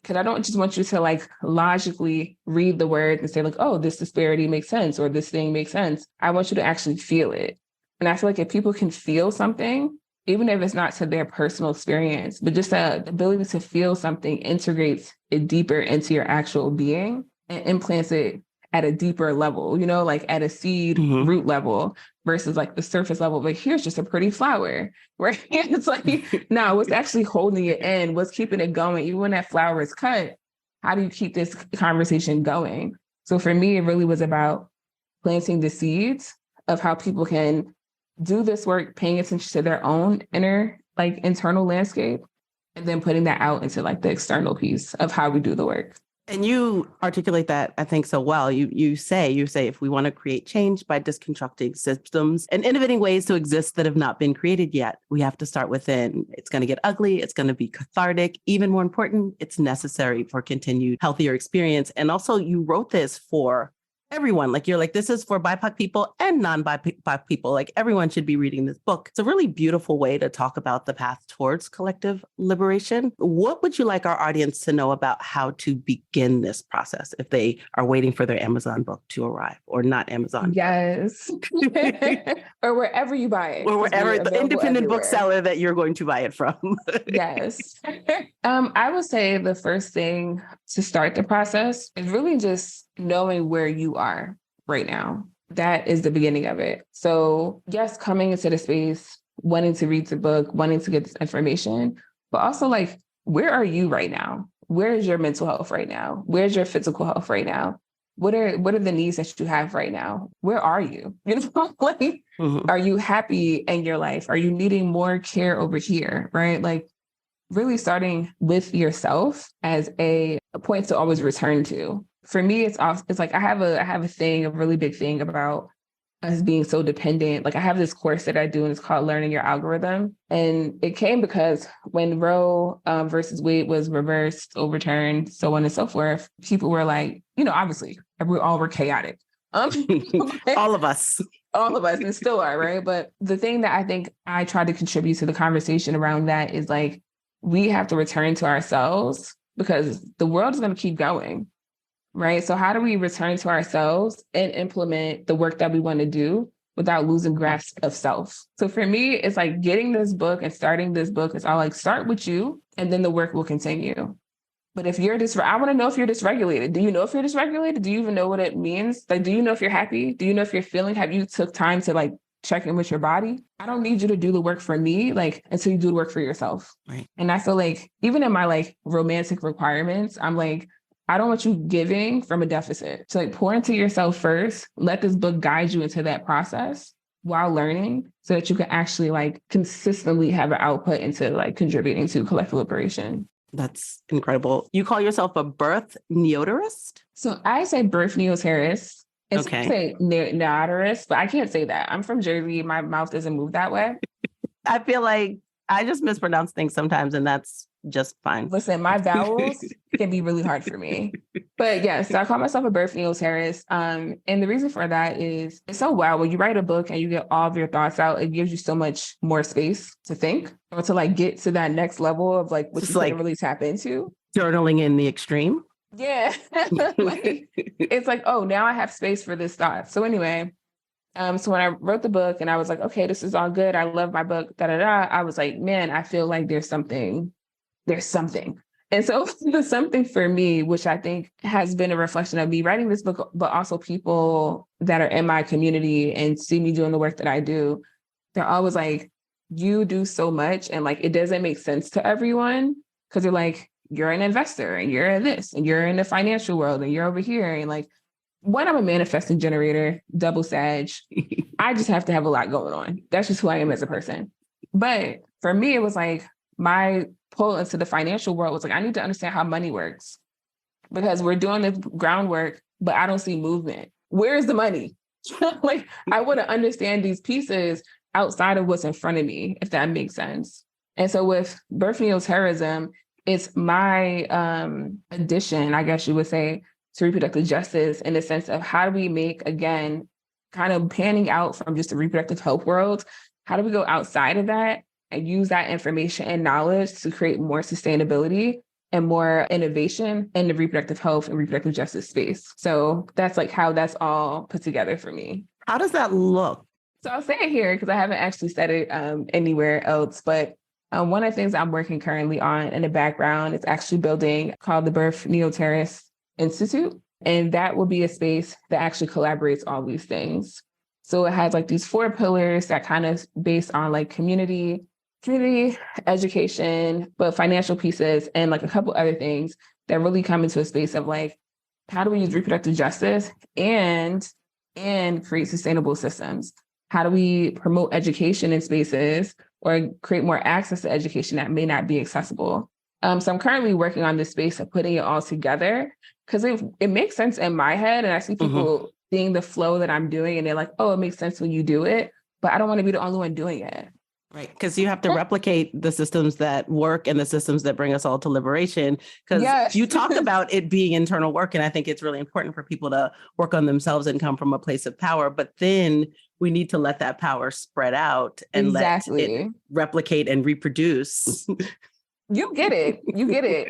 Speaker 8: Because I don't just want you to like logically read the words and say like, oh, this disparity makes sense or this thing makes sense. I want you to actually feel it. And I feel like if people can feel something, even if it's not to their personal experience, but just the ability to feel something integrates it deeper into your actual being and implants it at a deeper level, like at a seed root level versus like the surface level. But here's just a pretty flower, right? It's like, no, what's actually holding it in? What's keeping it going? Even when that flower is cut, how do you keep this conversation going? So for me, it really was about planting the seeds of how people can do this work, paying attention to their own inner, like internal landscape, and then putting that out into like the external piece of how we do the work.
Speaker 5: And you articulate that, I think, so well. You say if we want to create change by deconstructing systems and innovating ways to exist that have not been created yet, we have to start within. It's going to get ugly. It's going to be cathartic. Even more important, it's necessary for continued healthier experience. And also you wrote this for everyone. Like you're like, this is for BIPOC people and non-BIPOC people. Like everyone should be reading this book. It's a really beautiful way to talk about the path towards collective liberation. What would you like our audience to know about how to begin this process if they are waiting for their Amazon book to arrive or not Amazon?
Speaker 8: Yes. Or wherever you buy it.
Speaker 5: Or wherever the independent bookseller that you're going to buy it from.
Speaker 8: Yes. I would say the first thing to start the process is really just knowing where you are right now. That is the beginning of it. So yes, coming into the space, wanting to read the book, wanting to get this information, but also like, where are you right now? Where is your mental health right now? Where's your physical health right now? What are the needs that you have right now? Where are you? Like, are you happy in your life? Are you needing more care over here? Right? Like really starting with yourself as a point to always return to. For me, it's like I have a really big thing about us being so dependent. Like I have this course that I do and it's called Learning Your Algorithm. And it came because when Roe versus Wade was reversed, overturned, so on and so forth, people were like, obviously we all were chaotic.
Speaker 5: All of us and
Speaker 8: still are, right? But the thing that I think I try to contribute to the conversation around that is like, we have to return to ourselves because the world is going to keep going. Right. So how do we return to ourselves and implement the work that we want to do without losing grasp of self? So for me, it's like getting this book and starting this book is all like start with you and then the work will continue. But if you're I want to know if you're dysregulated. Do you know if you're dysregulated? Do you even know what it means? Like, do you know if you're happy? Do you know if you're feeling? Have you took time to like check in with your body. I don't need you to do the work for me, like, until you do the work for yourself.
Speaker 5: Right.
Speaker 8: And I feel like even in my like romantic requirements, I'm like, I don't want you giving from a deficit. So like pour into yourself first. Let this book guide you into that process while learning so that you can actually like consistently have an output into like contributing to collective liberation.
Speaker 5: That's incredible. You call yourself a birth neoterist?
Speaker 8: So I say birth neoterist. It's
Speaker 5: Okay.
Speaker 8: say neoterist, but I can't say that. I'm from Jersey. My mouth doesn't move that way.
Speaker 5: I feel like I just mispronounce things sometimes, and that's just fine.
Speaker 8: Listen, my vowels can be really hard for me. But yes, so I call myself a birth neoterist. And the reason for that is it's so wild. When you write a book and you get all of your thoughts out, it gives you so much more space to think or to like get to that next level of like what
Speaker 5: Just
Speaker 8: you
Speaker 5: like
Speaker 8: can really tap into.
Speaker 5: Journaling in the extreme.
Speaker 8: Yeah. Like, it's like, oh, now I have space for this thought. So anyway, so when I wrote the book and I was like, okay, this is all good. I love my book, I was like, man, I feel like there's something. And so the something for me, which I think has been a reflection of me writing this book, but also people that are in my community and see me doing the work that I do, they're always like, you do so much. And like, it doesn't make sense to everyone because they're like, you're an investor and you're in this and you're in the financial world and you're over here. And like, when I'm a manifesting generator, double Sag, I just have to have a lot going on. That's just who I am as a person. But for me, it was like my pull into the financial world was like, I need to understand how money works because we're doing the groundwork, but I don't see movement. Where's the money? Like, I want to understand these pieces outside of what's in front of me, if that makes sense. And so with birth neoterrorism, it's my addition, I guess you would say, to reproductive justice in the sense of how do we make, again, kind of panning out from just the reproductive health world, how do we go outside of that and use that information and knowledge to create more sustainability and more innovation in the reproductive health and reproductive justice space. So that's like how that's all put together for me.
Speaker 5: How does that look?
Speaker 8: So I'll say it here because I haven't actually said it anywhere else, but one of the things I'm working currently on in the background is actually building called the Birth Neoterrorist Institute. And that will be a space that actually collaborates all these things. So it has like these 4 pillars that kind of based on like community education, but financial pieces and like a couple other things that really come into a space of like, how do we use reproductive justice and create sustainable systems? How do we promote education in spaces or create more access to education that may not be accessible? So I'm currently working on this space of putting it all together because it makes sense in my head. And I see people seeing the flow that I'm doing and they're like, oh, it makes sense when you do it, but I don't want to be the only one doing it.
Speaker 5: Right. Because you have to replicate the systems that work and the systems that bring us all to liberation. Because you talk about it being internal work. And I think it's really important for people to work on themselves and come from a place of power. But then we need to let that power spread out and let it replicate and reproduce.
Speaker 8: You get it.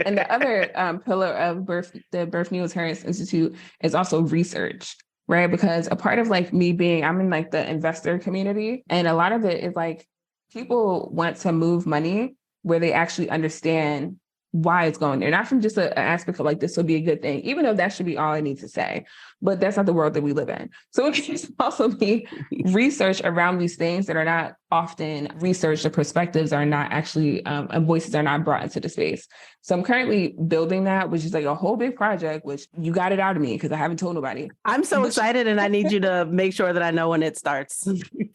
Speaker 8: And the other pillar of the Birth Neoterrorist Institute is also research, right? Because a part of like me I'm in like the investor community. And a lot of it is like, people want to move money where they actually understand why it's going there, not from just an aspect of like, this will be a good thing, even though that should be all I need to say, but that's not the world that we live in. So it can also be research around these things that are not often researched, or perspectives are not actually, and voices are not brought into the space. So I'm currently building that, which is like a whole big project, which you got it out of me because I haven't told nobody.
Speaker 5: I'm so excited and I need you to make sure that I know when it starts.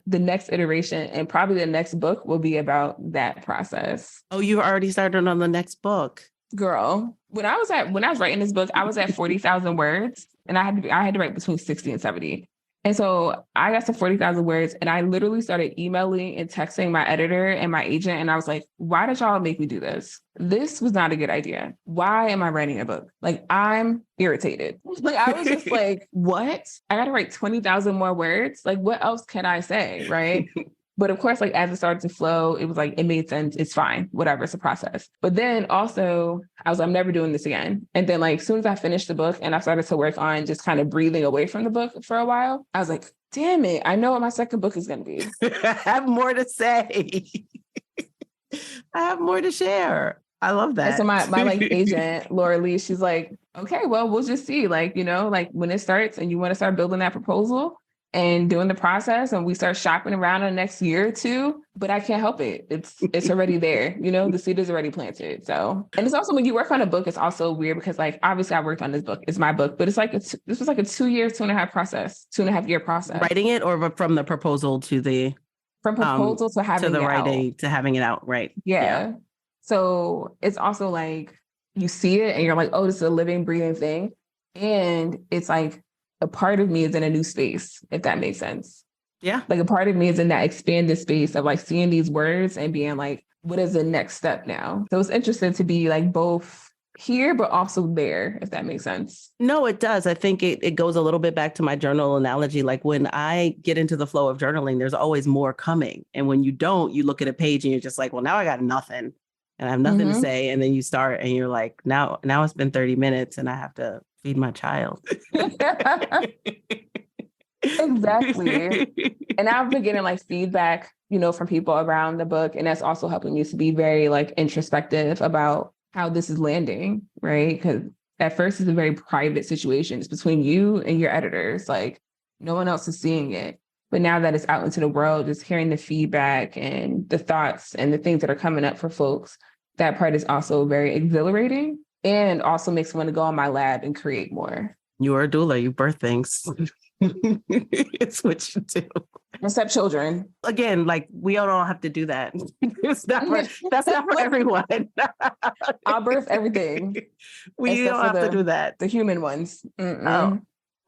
Speaker 8: The next iteration and probably the next book will be about that process.
Speaker 5: Oh, you already started on the next book.
Speaker 8: Girl, when I was writing this book, I was at 40,000 words and I had to write between 60 and 70. And so I got to 40,000 words and I literally started emailing and texting my editor and my agent. And I was like, why did y'all make me do this? This was not a good idea. Why am I writing a book? Like, I'm irritated. Like, I was just like, what? I got to write 20,000 more words. Like, what else can I say? Right. But of course, like as it started to flow, it was like, it made sense. It's fine. Whatever. It's a process. But then also I was like, I'm never doing this again. And then like, as soon as I finished the book and I started to work on just kind of breathing away from the book for a while, I was like, damn it. I know what my second book is going to be.
Speaker 5: I have more to say. I have more to share. I love that.
Speaker 8: And so my like agent, Laura Lee, she's like, okay, well, we'll just see. Like, you know, like when it starts and you want to start building that proposal, and doing the process, and we start shopping around in the next year or two, but I can't help it. It's already there, the seed is already planted. So, and it's also when you work on a book, it's also weird because like, obviously I worked on this book, it's my book, but it's like, this was like a 2 year, 2.5 process, 2.5 year process.
Speaker 5: Writing it or from the proposal to the...
Speaker 8: From proposal to having
Speaker 5: to the
Speaker 8: it
Speaker 5: writing
Speaker 8: out.
Speaker 5: to having it out, right?
Speaker 8: Yeah. So it's also like, you see it and you're like, oh, this is a living, breathing thing. And it's like, a part of me is in a new space, if that makes sense.
Speaker 5: Yeah.
Speaker 8: Like a part of me is in that expanded space of like seeing these words and being like, what is the next step now? So it's interesting to be like both here, but also there, if that makes sense.
Speaker 5: No, it does. I think it goes a little bit back to my journal analogy. Like when I get into the flow of journaling, there's always more coming. And when you don't, you look at a page and you're just like, well, now I got nothing and I have nothing to say. And then you start and you're like, now it's been 30 minutes and I have to feed my child.
Speaker 8: Exactly. And I've been getting like feedback, from people around the book. And that's also helping me to be very like introspective about how this is landing, right? Because at first it's a very private situation. It's between you and your editors. Like no one else is seeing it. But now that it's out into the world, just hearing the feedback and the thoughts and the things that are coming up for folks, that part is also very exhilarating. And also makes me want to go in my lab and create more.
Speaker 5: You are a doula, you birth things. It's what you do.
Speaker 8: Except children.
Speaker 5: Again, like we don't have to do that. That's not for everyone.
Speaker 8: I'll birth everything.
Speaker 5: We don't have to do that.
Speaker 8: The human ones.
Speaker 5: Oh,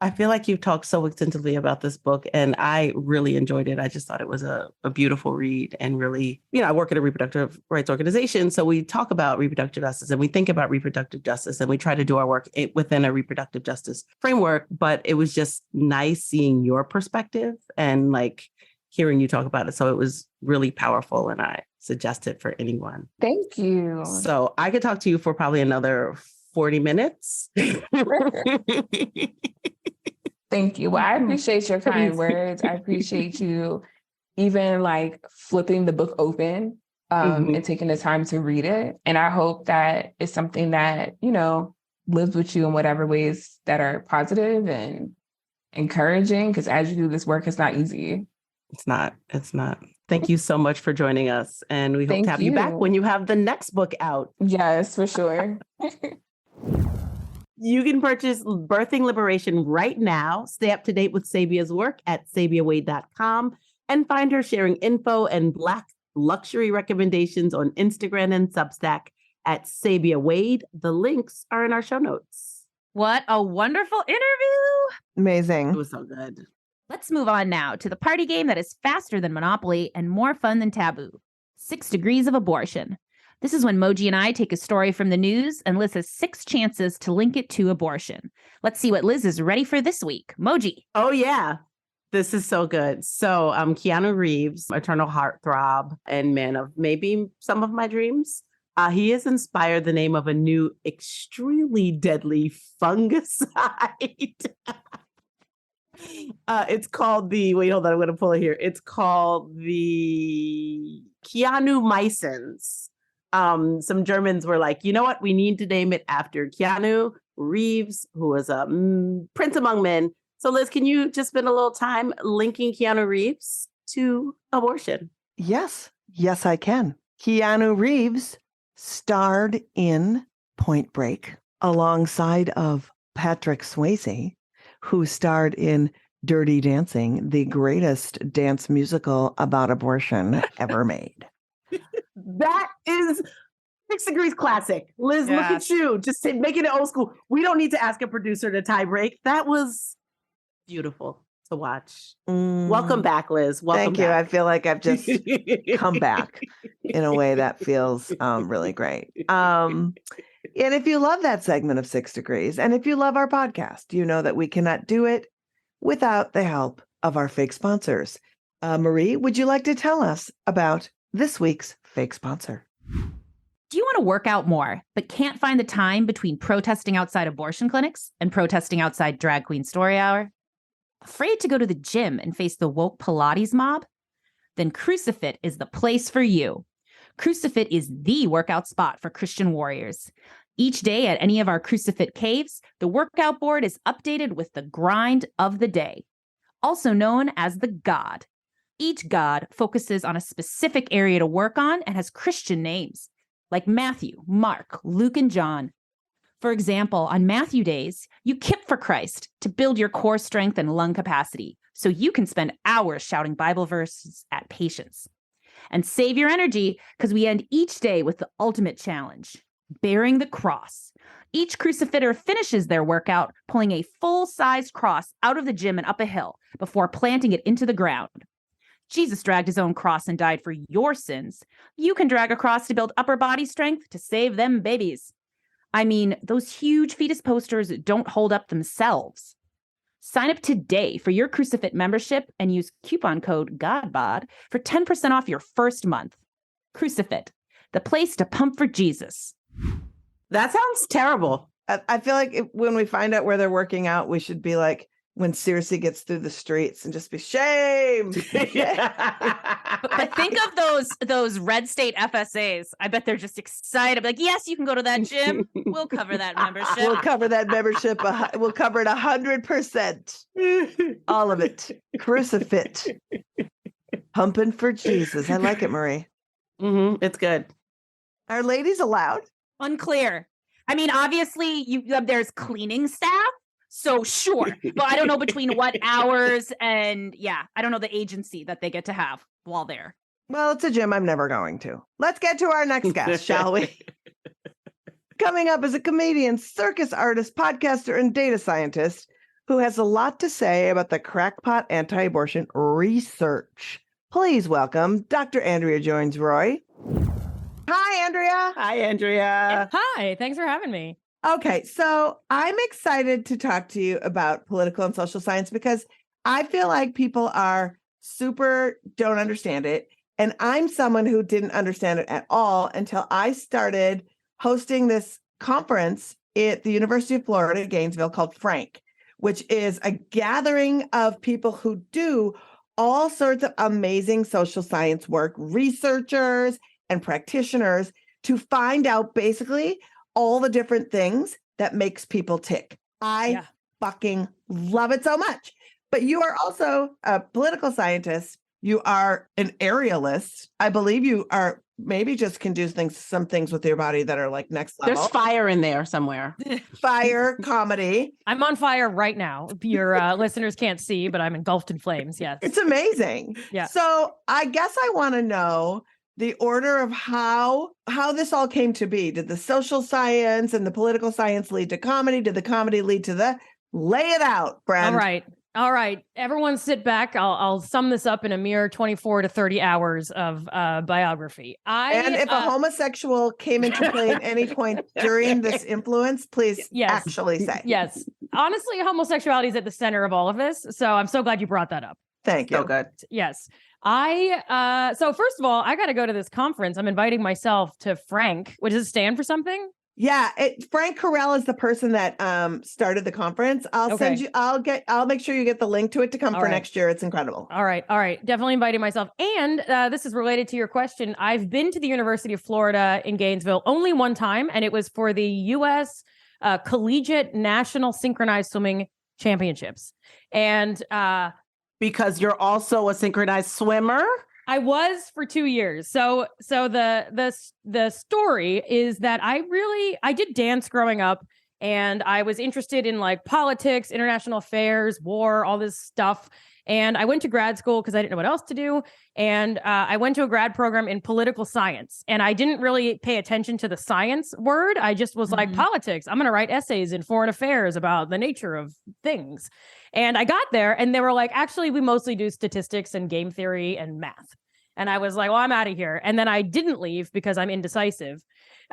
Speaker 5: I feel like you've talked so extensively about this book and I really enjoyed it. I just thought it was a beautiful read and really, I work at a reproductive rights organization. So we talk about reproductive justice and we think about reproductive justice and we try to do our work within a reproductive justice framework. But it was just nice seeing your perspective and like hearing you talk about it. So it was really powerful and I suggest it for anyone.
Speaker 8: Thank you.
Speaker 5: So I could talk to you for probably another 40 minutes.
Speaker 8: Thank you. Well, I appreciate your kind words. I appreciate you even like flipping the book open and taking the time to read it. And I hope that it's something that, lives with you in whatever ways that are positive and encouraging. Because as you do this work, it's not easy.
Speaker 5: It's not. Thank you so much for joining us. And we hope to have you back when you have the next book out.
Speaker 8: Yes, for sure.
Speaker 5: You can purchase Birthing Liberation right now. Stay up to date with Sabia's work at sabiawade.com and find her sharing info and Black luxury recommendations on Instagram and Substack at Sabia Wade. The links are in our show notes.
Speaker 6: What a wonderful interview.
Speaker 4: Amazing.
Speaker 5: It was so good.
Speaker 6: Let's move on now to the party game that is faster than Monopoly and more fun than Taboo. 6 Degrees of Abortion. This is when Moji and I take a story from the news and Liz has 6 chances to link it to abortion. Let's see what Liz is ready for this week. Moji.
Speaker 5: Oh, yeah. This is so good. So Keanu Reeves, eternal heartthrob and man of maybe some of my dreams. He has inspired the name of a new extremely deadly fungicide. It's called wait, hold on, I'm going to pull it here. It's called the Keanu Mycins. Some Germans were like, you know what? We need to name it after Keanu Reeves, who was a prince among men. So Liz, can you just spend a little time linking Keanu Reeves to abortion?
Speaker 4: Yes, I can. Keanu Reeves starred in Point Break alongside of Patrick Swayze, who starred in Dirty Dancing, the greatest dance musical about abortion ever made.
Speaker 5: That is 6 Degrees classic. Liz, Look at you. Just making it old school. We don't need to ask a producer to tie break. That was beautiful to watch. Welcome back, Liz. Welcome
Speaker 4: Thank you.
Speaker 5: back.
Speaker 4: I feel like I've just come back in a way that feels really great. And if you love that segment of 6 Degrees, and if you love our podcast, you know that we cannot do it without the help of our fake sponsors. Marie, would you like to tell us about this week's fake sponsor?
Speaker 6: Do you want to work out more, but can't find the time between protesting outside abortion clinics and protesting outside Drag Queen Story Hour? Afraid to go to the gym and face the woke Pilates mob? Then Crucifit is the place for you. Crucifit is the workout spot for Christian warriors. Each day at any of our Crucifit caves, the workout board is updated with the grind of the day. also known as the god. Each god focuses on a specific area to work on and has Christian names, like Matthew, Mark, Luke, and John. For example, on Matthew days, you kip for Christ to build your core strength and lung capacity so you can spend hours shouting Bible verses at patients. And save your energy because we end each day with the ultimate challenge, bearing the cross. Each crucifitter finishes their workout pulling a full-sized cross out of the gym and up a hill before planting it into the ground. Jesus dragged his own cross and died for your sins. You can drag a cross to build upper body strength to save them babies. I mean, those huge fetus posters don't hold up themselves. Sign up today for your Crucifit membership and use coupon code GODBOD for 10% off your first month. Crucifit, the place to pump for Jesus.
Speaker 5: That sounds terrible.
Speaker 4: I feel like when we find out where they're working out, we should be like when Circe gets through the streets and just be shame.
Speaker 6: But think of those red state FSAs. I bet they're just excited. Like, yes, you can go to that gym. We'll cover that membership.
Speaker 4: We'll cover that membership. We'll cover it 100%. All of it. Crucifit. Pumping for Jesus. I like it, Marie.
Speaker 5: It's good.
Speaker 4: Are ladies allowed?
Speaker 6: Unclear. I mean, obviously, there's cleaning staff. So sure, but I don't know between what hours and I don't know the agency that they get to have while there.
Speaker 4: Well, it's a gym I'm never going to. Let's get to our next guest, shall we? Coming up is a comedian, circus artist, podcaster, and data scientist who has a lot to say about the crackpot anti-abortion research. Please welcome Dr. Andrea Jones-Rooy. Hi, Andrea.
Speaker 5: Hi, Andrea.
Speaker 7: Hi, thanks for having me.
Speaker 4: Okay, so I'm excited to talk to you about political and social science because I feel like people don't understand it. And I'm someone who didn't understand it at all until I started hosting this conference at the University of Florida, Gainesville, called Frank, which is a gathering of people who do all sorts of amazing social science work, researchers and practitioners, to find out basically all the different things that makes people tick. I fucking love it so much. But you are also a political scientist. You are an aerialist. I believe you are maybe just can do some things with your body that are like next level.
Speaker 5: There's fire in there somewhere.
Speaker 4: Fire, comedy.
Speaker 7: I'm on fire right now. Your listeners can't see, but I'm engulfed in flames. Yes.
Speaker 4: It's amazing.
Speaker 7: Yeah.
Speaker 4: So I guess I want to know the order of how this all came to be. Did the social science and the political science lead to comedy? Did the comedy lead to lay it out, friend?
Speaker 7: All right. Everyone sit back. I'll sum this up in a mere 24 to 30 hours of biography.
Speaker 4: And if a homosexual came into play at any point during this influence, please actually say.
Speaker 7: Yes. Honestly, homosexuality is at the center of all of this. So I'm so glad you brought that up.
Speaker 4: Thank you.
Speaker 5: So good.
Speaker 7: Yes. So first of all, I got to go to this conference. I'm inviting myself to Frank, which does it stand for something?
Speaker 4: Yeah. Frank Carell is the person that started the conference. I'll make sure you get the link to it to come for next year. It's incredible.
Speaker 7: All right. Definitely inviting myself. And this is related to your question. I've been to the University of Florida in Gainesville only one time, and it was for the U.S. Collegiate National Synchronized Swimming Championships. And
Speaker 5: because you're also a synchronized swimmer?
Speaker 7: I was for 2 years. So the story is that I did dance growing up, and I was interested in like politics, international affairs, war, all this stuff. And I went to grad school because I didn't know what else to do. And I went to a grad program in political science. And I didn't really pay attention to the science word. I just was like, politics. I'm going to write essays in foreign affairs about the nature of things. And I got there and they were like, actually, we mostly do statistics and game theory and math. And I was like, well, I'm out of here. And then I didn't leave because I'm indecisive.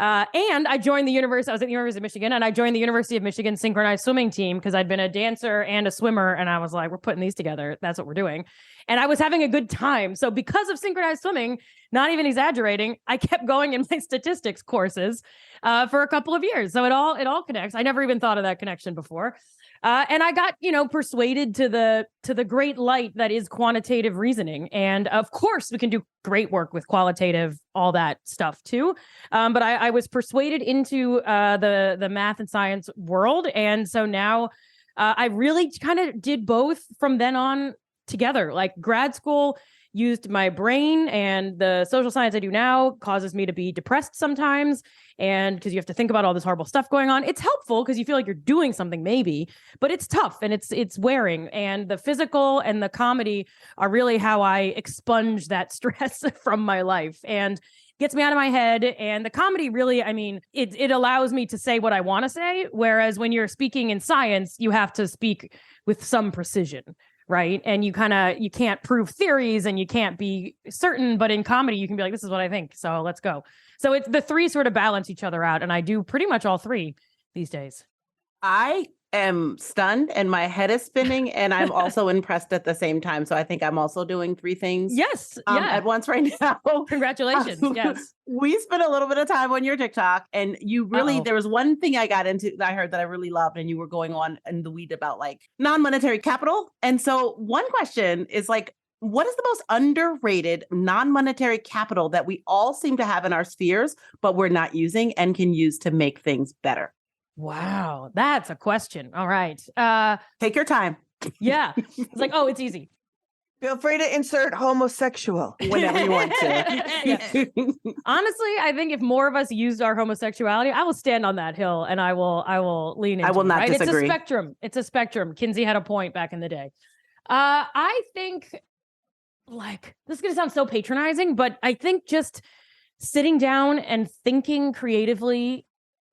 Speaker 7: And I joined I was at the University of Michigan, and I joined the University of Michigan synchronized swimming team because I'd been a dancer and a swimmer. And I was like, we're putting these together. That's what we're doing. And I was having a good time. So because of synchronized swimming, not even exaggerating, I kept going in my statistics courses for a couple of years. So it all connects. I never even thought of that connection before. And I got, persuaded to the great light that is quantitative reasoning. And of course, we can do great work with qualitative, all that stuff too. But I was persuaded into the math and science world. And so now I really kind of did both from then on together. Like grad school used my brain, and the social science I do now causes me to be depressed sometimes. And because you have to think about all this horrible stuff going on, it's helpful because you feel like you're doing something maybe, but it's tough and it's wearing. And the physical and the comedy are really how I expunge that stress from my life and gets me out of my head. And the comedy really, I mean, it allows me to say what I want to say. Whereas when you're speaking in science, you have to speak with some precision. Right. And you can't prove theories and you can't be certain. But in comedy, you can be like, this is what I think. So let's go. So it's the three sort of balance each other out. And I do pretty much all three these days.
Speaker 5: I am stunned and my head is spinning and I'm also impressed at the same time. So I think I'm also doing three things at once right now.
Speaker 7: Congratulations. Yes.
Speaker 5: We spent a little bit of time on your TikTok and you really, there was one thing I got into that I heard that I really loved and you were going on in the weed about like non-monetary capital. And so one question is like, what is the most underrated non-monetary capital that we all seem to have in our spheres, but we're not using and can use to make things better?
Speaker 7: Wow, that's a question. All right.
Speaker 5: Take your time.
Speaker 7: Yeah. It's like, oh, it's easy.
Speaker 4: Feel free to insert homosexual
Speaker 5: whenever you want to.
Speaker 7: Honestly, I think if more of us used our homosexuality, I will stand on that hill and I will lean into it.
Speaker 5: I will not disagree.
Speaker 7: It's a spectrum. It's a spectrum. Kinsey had a point back in the day. I think, like, this is going to sound so patronizing, but I think just sitting down and thinking creatively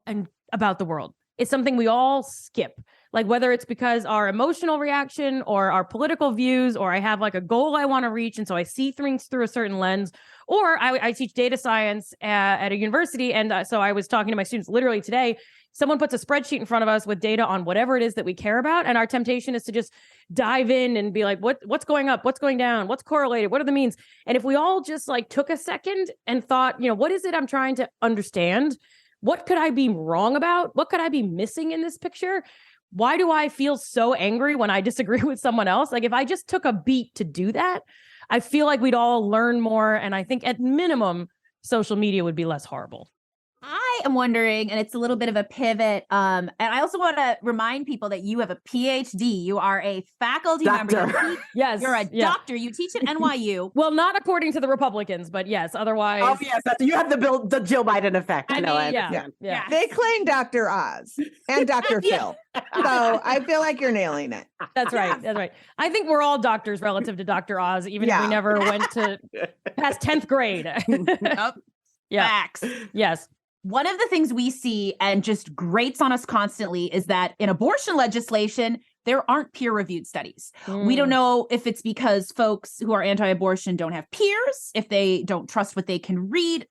Speaker 7: and about the world is something we all skip. Like whether it's because our emotional reaction or our political views, or I have like a goal I want to reach. And so I see things through a certain lens, or I teach data science at a university. And so I was talking to my students literally today. Someone puts a spreadsheet in front of us with data on whatever it is that we care about. And our temptation is to just dive in and be like, what's going up? What's going down? What's correlated? What are the means? And if we all just like took a second and thought, what is it I'm trying to understand? What could I be wrong about? What could I be missing in this picture? Why do I feel so angry when I disagree with someone else? Like if I just took a beat to do that, I feel like we'd all learn more. And I think at minimum, social media would be less horrible.
Speaker 6: I am wondering, and it's a little bit of a pivot. And I also want to remind people that you have a PhD. You are a faculty member.
Speaker 7: Yes.
Speaker 6: You're a doctor. You teach at NYU.
Speaker 7: Well, not according to the Republicans, but yes, otherwise.
Speaker 5: Oh, yes. You have the Joe Biden effect. I know.
Speaker 7: Yeah.
Speaker 4: They claim Dr. Oz and Dr. Phil. So I feel like you're nailing it.
Speaker 7: That's right. That's right. I think we're all doctors relative to Dr. Oz, even if we never went to past 10th grade. Yeah.
Speaker 6: Facts.
Speaker 7: Yes.
Speaker 6: One of the things we see and just grates on us constantly is that in abortion legislation, there aren't peer-reviewed studies. We don't know if it's because folks who are anti-abortion don't have peers, if they don't trust what they can read.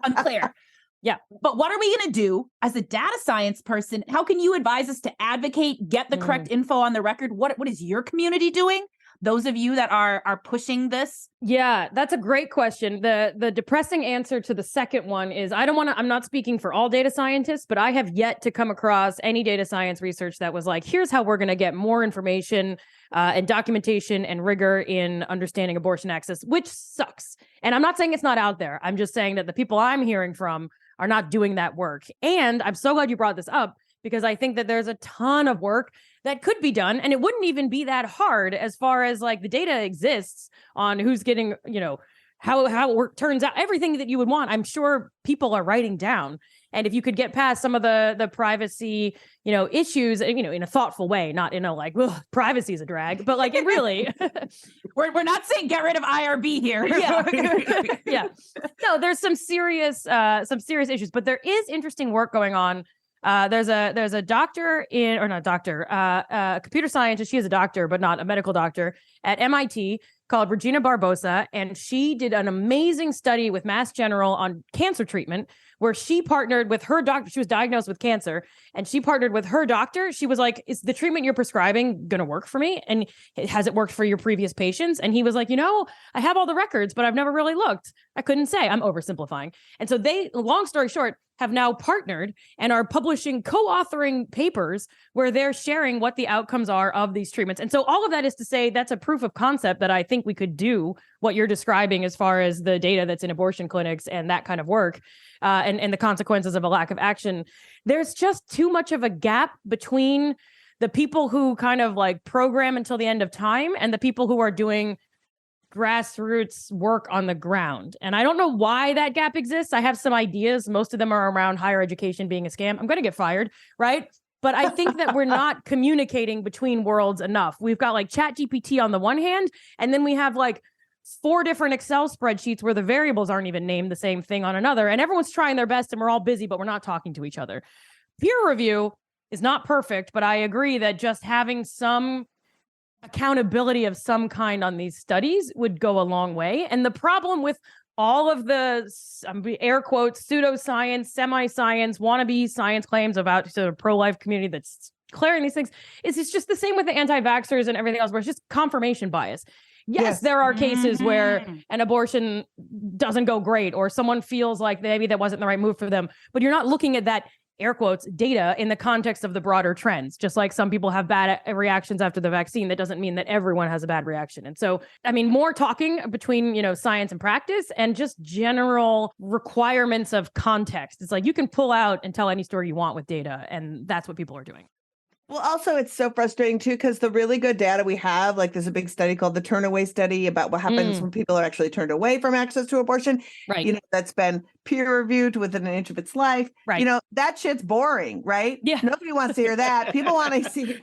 Speaker 6: Unclear.
Speaker 7: Yeah.
Speaker 6: But what are we going to do as a data science person? How can you advise us to advocate, get the correct info on the record? What is your community doing? Those of you that are pushing this?
Speaker 7: Yeah, that's a great question. The depressing answer to the second one is I'm not speaking for all data scientists, but I have yet to come across any data science research that was like, here's how we're going to get more information and documentation and rigor in understanding abortion access, which sucks. And I'm not saying it's not out there. I'm just saying that the people I'm hearing from are not doing that work. And I'm so glad you brought this up, because I think that there's a ton of work that could be done. And it wouldn't even be that hard as far as like the data exists on who's getting, how work turns out, everything that you would want. I'm sure people are writing down. And if you could get past some of the privacy, issues, in a thoughtful way, not in a like, well, privacy is a drag, but like it really,
Speaker 6: we're not saying get rid of IRB here.
Speaker 7: Yeah. Yeah. No, there's some serious issues, but there is interesting work going on. There's a doctor a computer scientist. She is a doctor, but not a medical doctor at MIT called Regina Barbosa. And she did an amazing study with Mass General on cancer treatment, where she partnered with her doctor. She was diagnosed with cancer and she partnered with her doctor. She was like, is the treatment you're prescribing going to work for me? And has it worked for your previous patients? And he was like, I have all the records, but I've never really looked. I couldn't say. I'm oversimplifying. And so they, long story short, have now partnered and are publishing, co-authoring papers where they're sharing what the outcomes are of these treatments. And so all of that is to say that's a proof of concept that I think we could do what you're describing as far as the data that's in abortion clinics and that kind of work, and the consequences of a lack of action. There's just too much of a gap between the people who kind of like program until the end of time and the people who are doing grassroots work on the ground. And I don't know why that gap exists. I have some ideas. Most of them are around higher education being a scam. I'm going to get fired, right? But I think that we're not communicating between worlds enough. We've got like ChatGPT on the one hand, and then we have like 4 different Excel spreadsheets where the variables aren't even named the same thing on another. And everyone's trying their best and we're all busy, but we're not talking to each other. Peer review is not perfect, but I agree that just having some accountability of some kind on these studies would go a long way. And the problem with all of the air quotes, pseudoscience, semi-science, wannabe science claims about sort of pro-life community that's declaring these things is it's just the same with the anti-vaxxers and everything else, where it's just confirmation bias. Yes, there are cases where an abortion doesn't go great or someone feels like maybe that wasn't the right move for them, but you're not looking at that air quotes data in the context of the broader trends. Just like some people have bad reactions after the vaccine, that doesn't mean that everyone has a bad reaction. And so, I mean, more talking between, science and practice and just general requirements of context. It's like you can pull out and tell any story you want with data, and that's what people are doing.
Speaker 4: Well, also, it's so frustrating, too, because the really good data we have, like there's a big study called the Turnaway Study about what happens when people are actually turned away from access to abortion.
Speaker 7: Right.
Speaker 4: That's been peer reviewed within an inch of its life.
Speaker 7: Right.
Speaker 4: That shit's boring, right?
Speaker 7: Yeah.
Speaker 4: Nobody wants to hear that. People want to see,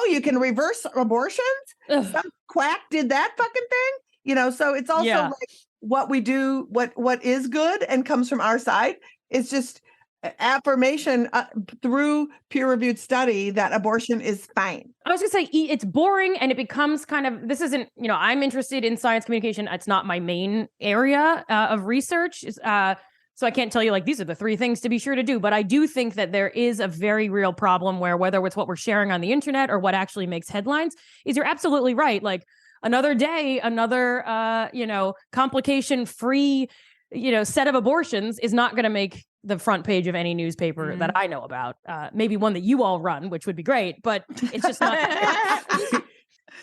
Speaker 4: you can reverse abortions? Some quack did that fucking thing? So it's also like what we do, what is good and comes from our side. It's just affirmation through peer-reviewed study that abortion is fine.
Speaker 7: I was going to say it's boring and it becomes kind of, this isn't, I'm interested in science communication. It's not my main area of research. So I can't tell you like, these are the 3 things to be sure to do. But I do think that there is a very real problem where whether it's what we're sharing on the internet or what actually makes headlines is you're absolutely right. Like another day, another, complication-free, set of abortions is not going to make the front page of any newspaper that I know about. Maybe one that you all run, which would be great, but it's just not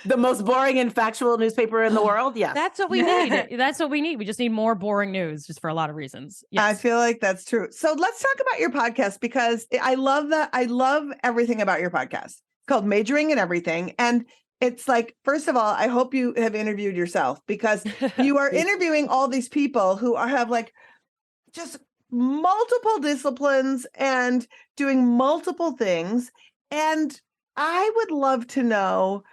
Speaker 5: the most boring and factual newspaper in the world. Yes.
Speaker 7: That's what we need. That's what we need. We just need more boring news just for a lot of reasons. Yes.
Speaker 4: I feel like that's true. So let's talk about your podcast because I love that. I love everything about your podcast. It's called Majoring in Everything. And it's like, first of all, I hope you have interviewed yourself because you are interviewing all these people who have like just multiple disciplines and doing multiple things. And I would love to know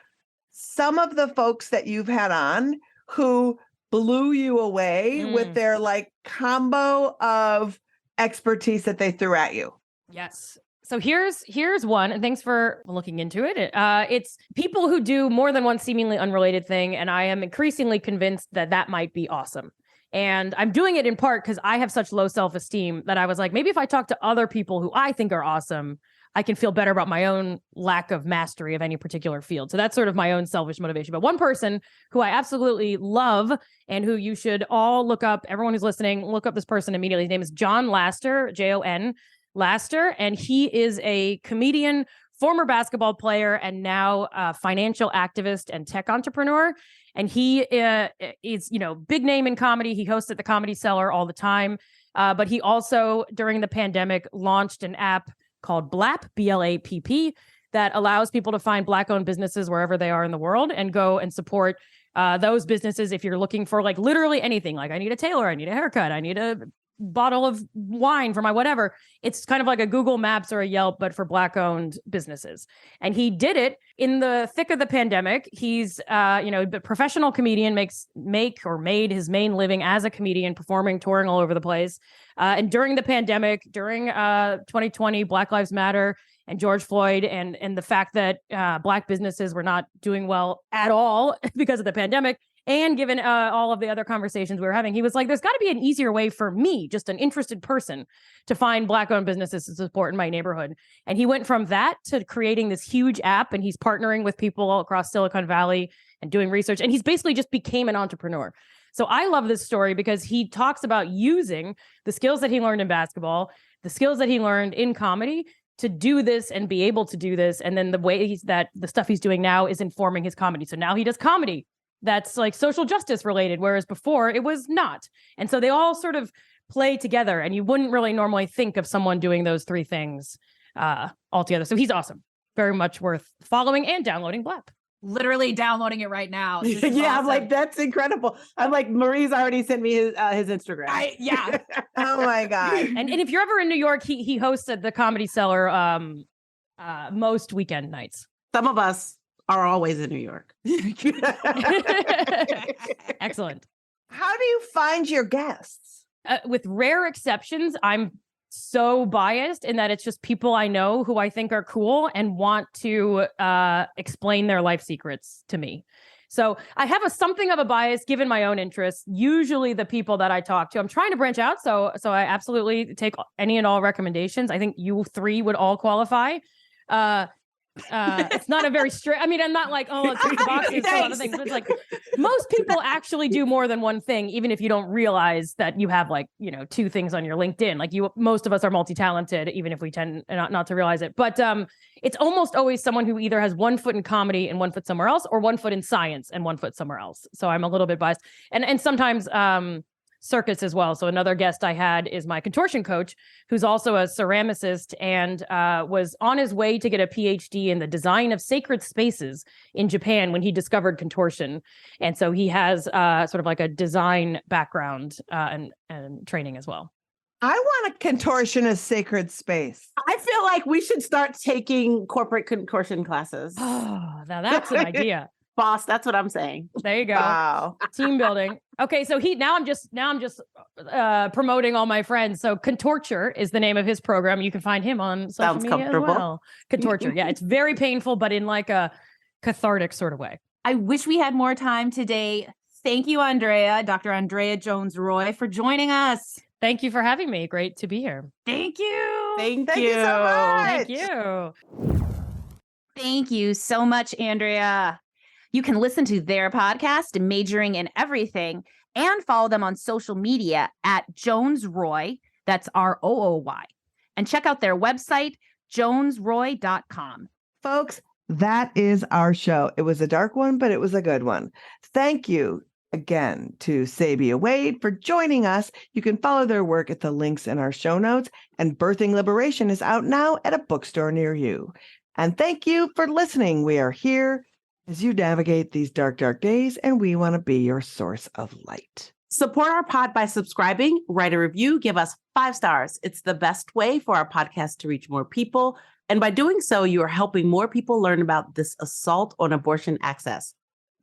Speaker 4: some of the folks that you've had on who blew you away with their like combo of expertise that they threw at you.
Speaker 7: Yes. So here's one, and thanks for looking into it. It's people who do more than one seemingly unrelated thing, and I am increasingly convinced that might be awesome. And I'm doing it in part because I have such low self-esteem that I was like, maybe if I talk to other people who I think are awesome, I can feel better about my own lack of mastery of any particular field. So that's sort of my own selfish motivation. But one person who I absolutely love and who you should all look up, everyone who's listening, look up this person immediately. His name is John Laster, Jon Laster, and he is a comedian, former basketball player, and now a financial activist and tech entrepreneur. And he is, big name in comedy. He hosts at the Comedy Cellar all the time. But he also, during the pandemic, launched an app called BLAP, BLAPP, that allows people to find Black-owned businesses wherever they are in the world and go and support those businesses if you're looking for like literally anything. Like I need a tailor, I need a haircut, I need a bottle of wine for my whatever. It's kind of like a Google Maps or a Yelp, but for Black-owned businesses. And he did it in the thick of the pandemic. He's, a professional comedian, made his main living as a comedian, performing, touring all over the place. And during the pandemic, during 2020, Black Lives Matter and George Floyd, and the fact that Black businesses were not doing well at all because of the pandemic, and given all of the other conversations we were having, he was like, there's got to be an easier way for me, just an interested person, to find Black-owned businesses to support in my neighborhood. And he went from that to creating this huge app, and he's partnering with people all across Silicon Valley and doing research. And he's basically just became an entrepreneur. So I love this story because he talks about using the skills that he learned in basketball, the skills that he learned in comedy to do this and be able to do this. And then the way that the stuff he's doing now is informing his comedy. So now he does comedy that's like social justice related, whereas before it was not. And so they all sort of play together, and you wouldn't really normally think of someone doing those 3 things all together. So he's awesome. very much worth following and downloading Blap.
Speaker 6: Literally downloading it right now. This is
Speaker 5: Yeah, I'm
Speaker 6: awesome.
Speaker 5: like, that's incredible. I'm like, Marie's already sent me his Instagram.
Speaker 6: Yeah.
Speaker 4: Oh my God.
Speaker 7: And if you're ever in New York, he hosts at the Comedy Cellar most weekend nights.
Speaker 5: Some of us are always in New York.
Speaker 7: Excellent.
Speaker 4: How do you find your guests?
Speaker 7: With rare exceptions, I'm so biased in that it's just people I know who I think are cool and want to explain their life secrets to me. So I have something of a bias given my own interests. Usually the people that I talk to, I'm trying to branch out. So I absolutely take any and all recommendations. I think you three would all qualify. It's not a very strict, I mean, I'm not like, oh, it's just the boxes, a lot of things, but it's like most people actually do more than one thing, even if you don't realize that you have like, two things on your LinkedIn. Like most of us are multi-talented, even if we tend not to realize it. But it's almost always someone who either has one foot in comedy and one foot somewhere else, or one foot in science and one foot somewhere else. So I'm a little bit biased. And sometimes circus as well. So another guest I had is my contortion coach, who's also a ceramicist and was on his way to get a PhD in the design of sacred spaces in Japan when he discovered contortion. And so he has sort of like a design background and training as well.
Speaker 4: I want a contortionist sacred space.
Speaker 5: I feel like we should start taking corporate contortion classes.
Speaker 7: Oh, now that's an idea.
Speaker 5: Boss, that's what I'm saying.
Speaker 7: There you go.
Speaker 4: Wow.
Speaker 7: Team building. Okay, so now I'm just promoting all my friends. So Contorture is the name of his program. You can find him on social media as well. Contorture. Yeah, it's very painful, but in like a cathartic sort of way.
Speaker 6: I wish we had more time today. Thank you, Andrea, Dr. Andrea Jones-Rooy, for joining us.
Speaker 7: Thank you for having me. Great to be here.
Speaker 6: Thank you.
Speaker 5: Thank
Speaker 4: you so much.
Speaker 7: Thank you.
Speaker 6: Thank you so much, Andrea. You can listen to their podcast, Majoring in Everything, and follow them on social media at Jones-Rooy. That's ROOY. And check out their website, jonesrooy.com.
Speaker 4: Folks, that is our show. It was a dark one, but it was a good one. Thank you again to Sabia Wade for joining us. You can follow their work at the links in our show notes, and Birthing Liberation is out now at a bookstore near you. And thank you for listening. We are here as you navigate these dark, dark days, and we want to be your source of light.
Speaker 5: Support our pod by subscribing, write a review, give us 5 stars. It's the best way for our podcast to reach more people. And by doing so, you are helping more people learn about this assault on abortion access.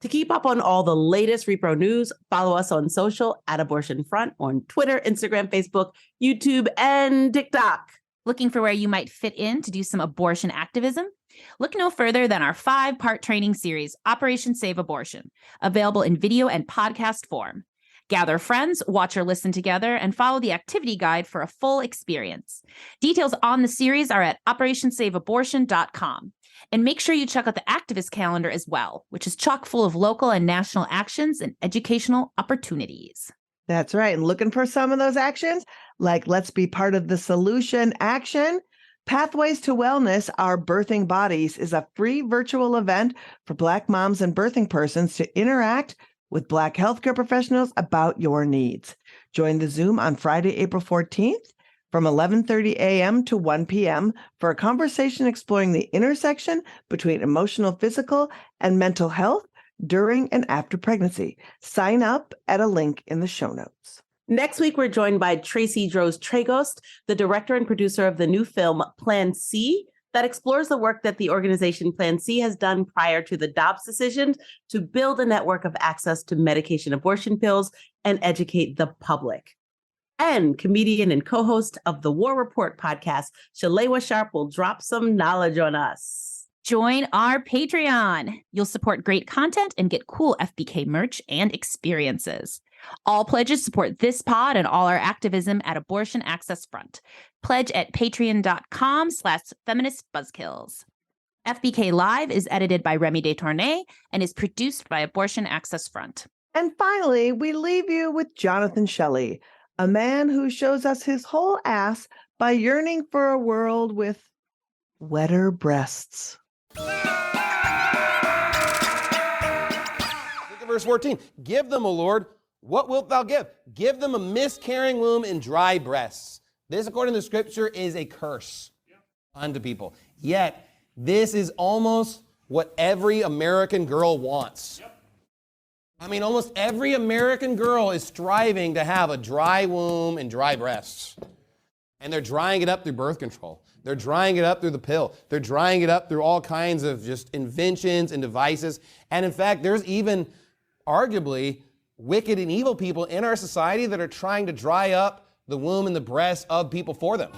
Speaker 5: To keep up on all the latest repro news, follow us on social at Abortion Front on Twitter, Instagram, Facebook, YouTube, and TikTok.
Speaker 6: Looking for where you might fit in to do some abortion activism? Look no further than our 5-part training series, Operation Save Abortion, available in video and podcast form. Gather friends, watch or listen together, and follow the activity guide for a full experience. Details on the series are at operationsaveabortion.com. And make sure you check out the activist calendar as well, which is chock full of local and national actions and educational opportunities.
Speaker 4: That's right. And looking for some of those actions, like let's be part of the solution action. Pathways to Wellness, Our Birthing Bodies is a free virtual event for Black moms and birthing persons to interact with Black healthcare professionals about your needs. Join the Zoom on Friday, April 14th from 11:30 a.m. to 1 p.m. for a conversation exploring the intersection between emotional, physical, and mental health during and after pregnancy. Sign up at a link in the show notes.
Speaker 5: Next week, we're joined by Tracy Droz-Tragost, the director and producer of the new film Plan C, that explores the work that the organization Plan C has done prior to the Dobbs decision to build a network of access to medication abortion pills and educate the public. And comedian and co-host of the War Report podcast, Shalewa Sharp, will drop some knowledge on us.
Speaker 6: Join our Patreon. You'll support great content and get cool FBK merch and experiences. All pledges support this pod and all our activism at Abortion Access Front. Pledge at patreon.com/Feminist Buzzkills. FBK Live is edited by Remy Detournay and is produced by Abortion Access Front.
Speaker 4: And finally, we leave you with Jonathan Shelley, a man who shows us his whole ass by yearning for a world with wetter breasts.
Speaker 9: Look at verse 14. Give them, O Lord, what wilt thou give? Give them a miscarrying womb and dry breasts. This, according to the scripture, is a curse unto people. Yet, This is almost what every American girl wants. I mean, almost every American girl is striving to have a dry womb and dry breasts. And they're drying it up through birth control. They're drying it up through the pill. They're drying it up through all kinds of just inventions and devices. And in fact, there's even arguably wicked and evil people in our society that are trying to dry up the womb and the breasts of people for them.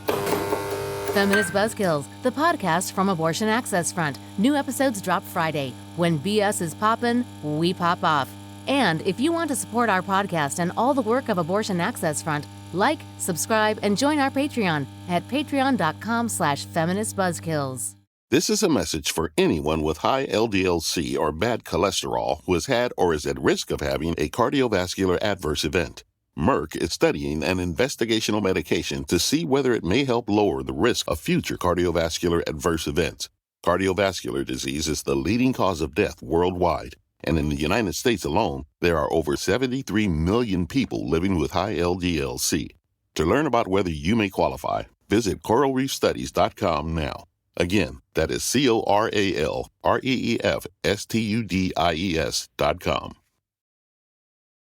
Speaker 10: Feminist Buzzkills, the podcast from Abortion Access Front. New episodes drop Friday. When BS is poppin', we pop off. And if you want to support our podcast and all the work of Abortion Access Front, like, subscribe, and join our Patreon at patreon.com/feministbuzzkills.
Speaker 11: This is a message for anyone with high LDL-C or bad cholesterol who has had or is at risk of having a cardiovascular adverse event. Merck is studying an investigational medication to see whether it may help lower the risk of future cardiovascular adverse events. Cardiovascular disease is the leading cause of death worldwide, and in the United States alone, there are over 73 million people living with high LDL-C. To learn about whether you may qualify, visit coralreefstudies.com now. Again, that is CORALREEFSTUDIES.com.